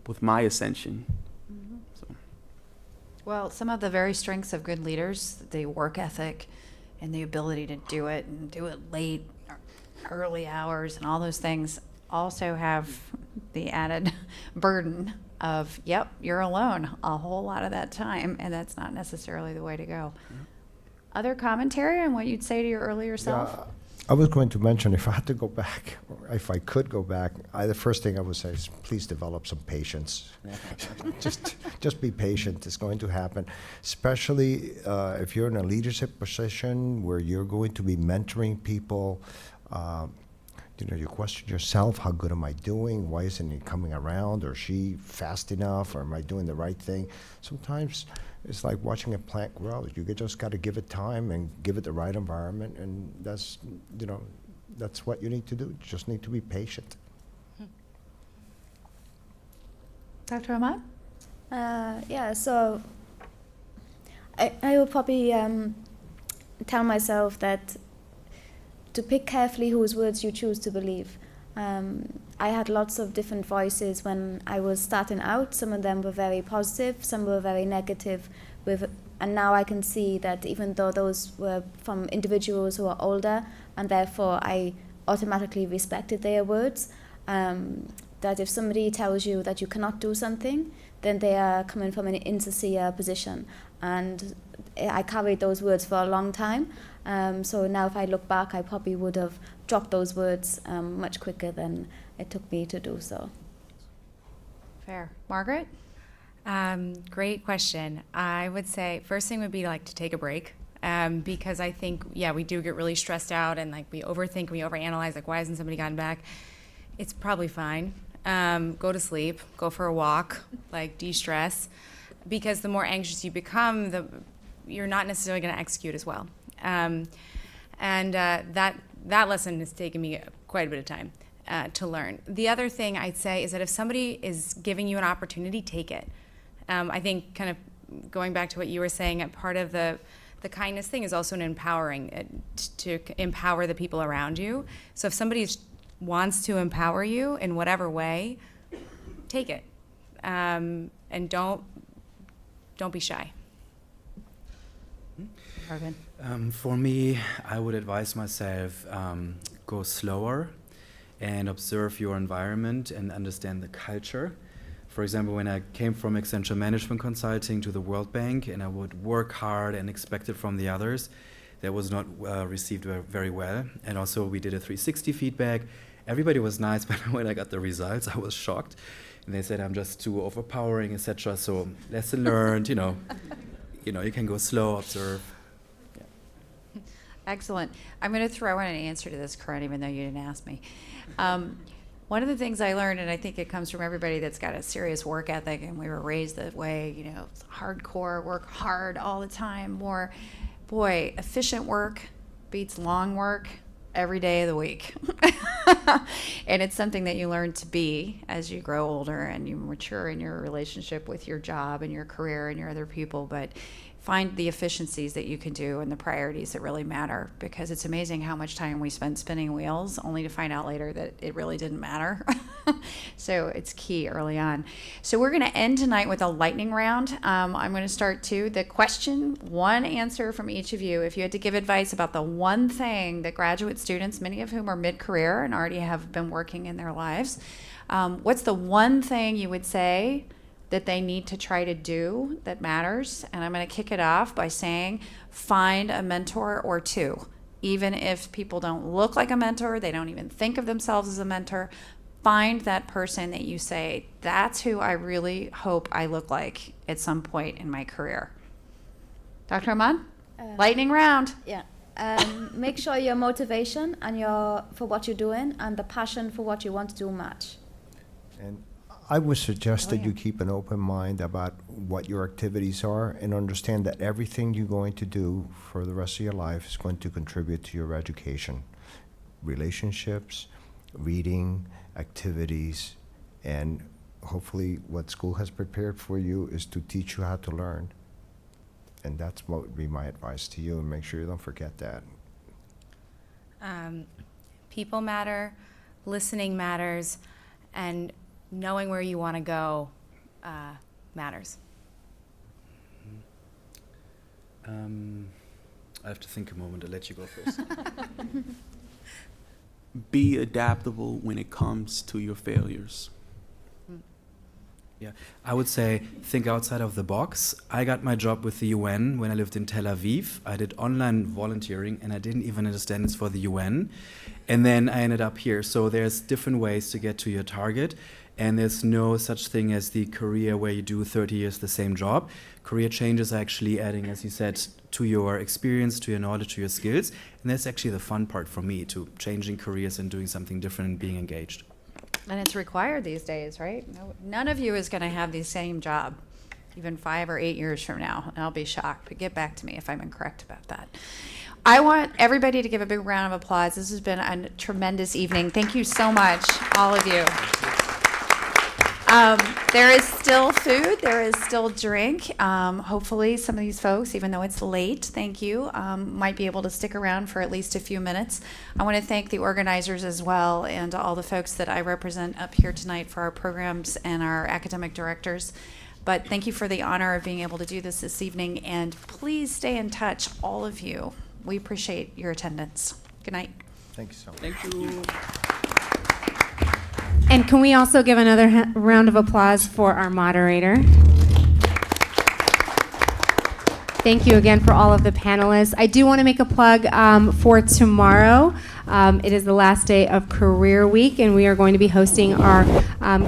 S7: with my ascension.
S3: Mm-hmm. So. Well, some of the very strengths of good leaders, the work ethic and the ability to do it and do it late, early hours and all those things, also have the added burden of, yep, you're alone a whole lot of that time, and that's not necessarily the way to go. Mm-hmm. Other commentary on what you'd say to your earlier self?
S4: Yeah, I was going to mention, if I had to go back, or if I could go back, the first thing I would say is please develop some patience. just be patient. It's going to happen, especially if you're in a leadership position where you're going to be mentoring people. You question yourself, how good am I doing? Why isn't he coming around? Or she fast enough? Or am I doing the right thing? Sometimes it's like watching a plant grow. You just got to give it time and give it the right environment, and that's what you need to do. You just need to be patient.
S3: Dr. Ahmad?
S2: Yeah, so I would probably tell myself that to pick carefully whose words you choose to believe. I had lots of different voices when I was starting out. Some of them were very positive, some were very negative. And now I can see that even though those were from individuals who are older, and therefore I automatically respected their words, that if somebody tells you that you cannot do something, then they are coming from an insincere position. And I carried those words for a long time. So now if I look back, I probably would have dropped those words much quicker than it took me to do so.
S3: Fair. Margaret?
S5: Great question. I would say first thing would be like to take a break, because I think, we do get really stressed out and like we overthink, we overanalyze, like why hasn't somebody gotten back? It's probably fine. Go to sleep, go for a walk, like de-stress, because the more anxious you become, you're not necessarily going to execute as well. That lesson has taken me quite a bit of time to learn. The other thing I'd say is that if somebody is giving you an opportunity, take it. I think kind of going back to what you were saying, part of the kindness thing is also an empowering, to empower the people around you. So if somebody wants to empower you in whatever way, take it. And don't be shy.
S6: For me, I would advise myself, go slower and observe your environment and understand the culture. For example, when I came from Accenture Management Consulting to the World Bank and I would work hard and expect it from the others, that was not received very well. And also we did a 360 feedback. Everybody was nice, but when I got the results, I was shocked. And they said I'm just too overpowering, etc. So lesson learned, you can go slow, observe.
S3: Excellent. I'm going to throw in an answer to this, Corinne, even though you didn't ask me. One of the things I learned, and I think it comes from everybody that's got a serious work ethic, and we were raised that way, hardcore, work hard all the time, efficient work beats long work every day of the week. And it's something that you learn to be as you grow older and you mature in your relationship with your job and your career and your other people. But find the efficiencies that you can do and the priorities that really matter, because it's amazing how much time we spend spinning wheels only to find out later that it really didn't matter. So it's key early on. So we're going to end tonight with a lightning round. I'm going to start too. The question, one answer from each of you. If you had to give advice about the one thing that graduate students, many of whom are mid-career and already have been working in their lives, what's the one thing you would say that they need to try to do that matters? And I'm going to kick it off by saying, find a mentor or two. Even if people don't look like a mentor, they don't even think of themselves as a mentor, find that person that you say, that's who I really hope I look like at some point in my career. Dr. Ahmad, lightning round.
S2: Yeah. Make sure your motivation and for what you're doing and the passion for what you want to do match.
S4: And I would suggest that you keep an open mind about what your activities are and understand that everything you're going to do for the rest of your life is going to contribute to your education. Relationships, reading, activities, and hopefully what school has prepared for you is to teach you how to learn. And that's what would be my advice to you, and make sure you don't forget that.
S5: People matter, listening matters, and knowing where you want to go matters.
S6: I have to think a moment. I'll let you go first.
S7: Be adaptable when it comes to your failures.
S6: Yeah, I would say think outside of the box. I got my job with the UN when I lived in Tel Aviv. I did online volunteering and I didn't even understand it's for the UN. And then I ended up here. So there's different ways to get to your target. And there's no such thing as the career where you do 30 years the same job. Career changes are actually adding, as you said, to your experience, to your knowledge, to your skills. And that's actually the fun part for me, to changing careers and doing something different and being engaged.
S3: And it's required these days, right? None of you is going to have the same job, even 5 or 8 years from now. And I'll be shocked, but get back to me if I'm incorrect about that. I want everybody to give a big round of applause. This has been a tremendous evening. Thank you so much, all of you. There is still food, there is still drink. Hopefully some of these folks, even though it's late, thank you, might be able to stick around for at least a few minutes. I want to thank the organizers as well and all the folks that I represent up here tonight for our programs and our academic directors. But thank you for the honor of being able to do this evening, and please stay in touch, all of you. We appreciate your attendance. Good night.
S4: Thank you so much.
S7: Thank you.
S1: And can we also give another round of applause for our moderator? Thank you again for all of the panelists. I do want to make a plug for tomorrow. It is the last day of Career Week, and we are going to be hosting our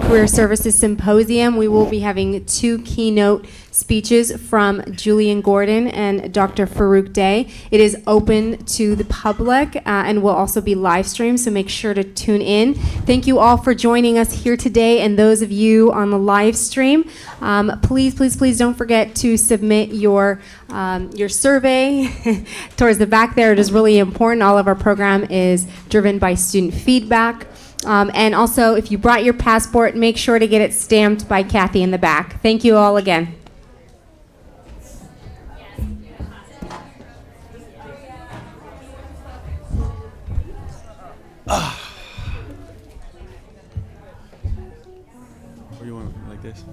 S1: Career Services Symposium. We will be having 2 keynote speeches from Julian Gordon and Dr. Farouk Day. It is open to the public and will also be live streamed, so make sure to tune in. Thank you all for joining us here today, and those of you on the live stream, please don't forget to submit your survey towards the back there. It is really important. All of our program is driven by student feedback. And also, if you brought your passport, make sure to get it stamped by Kathy in the back. Thank you all again.
S7: Or you want like this?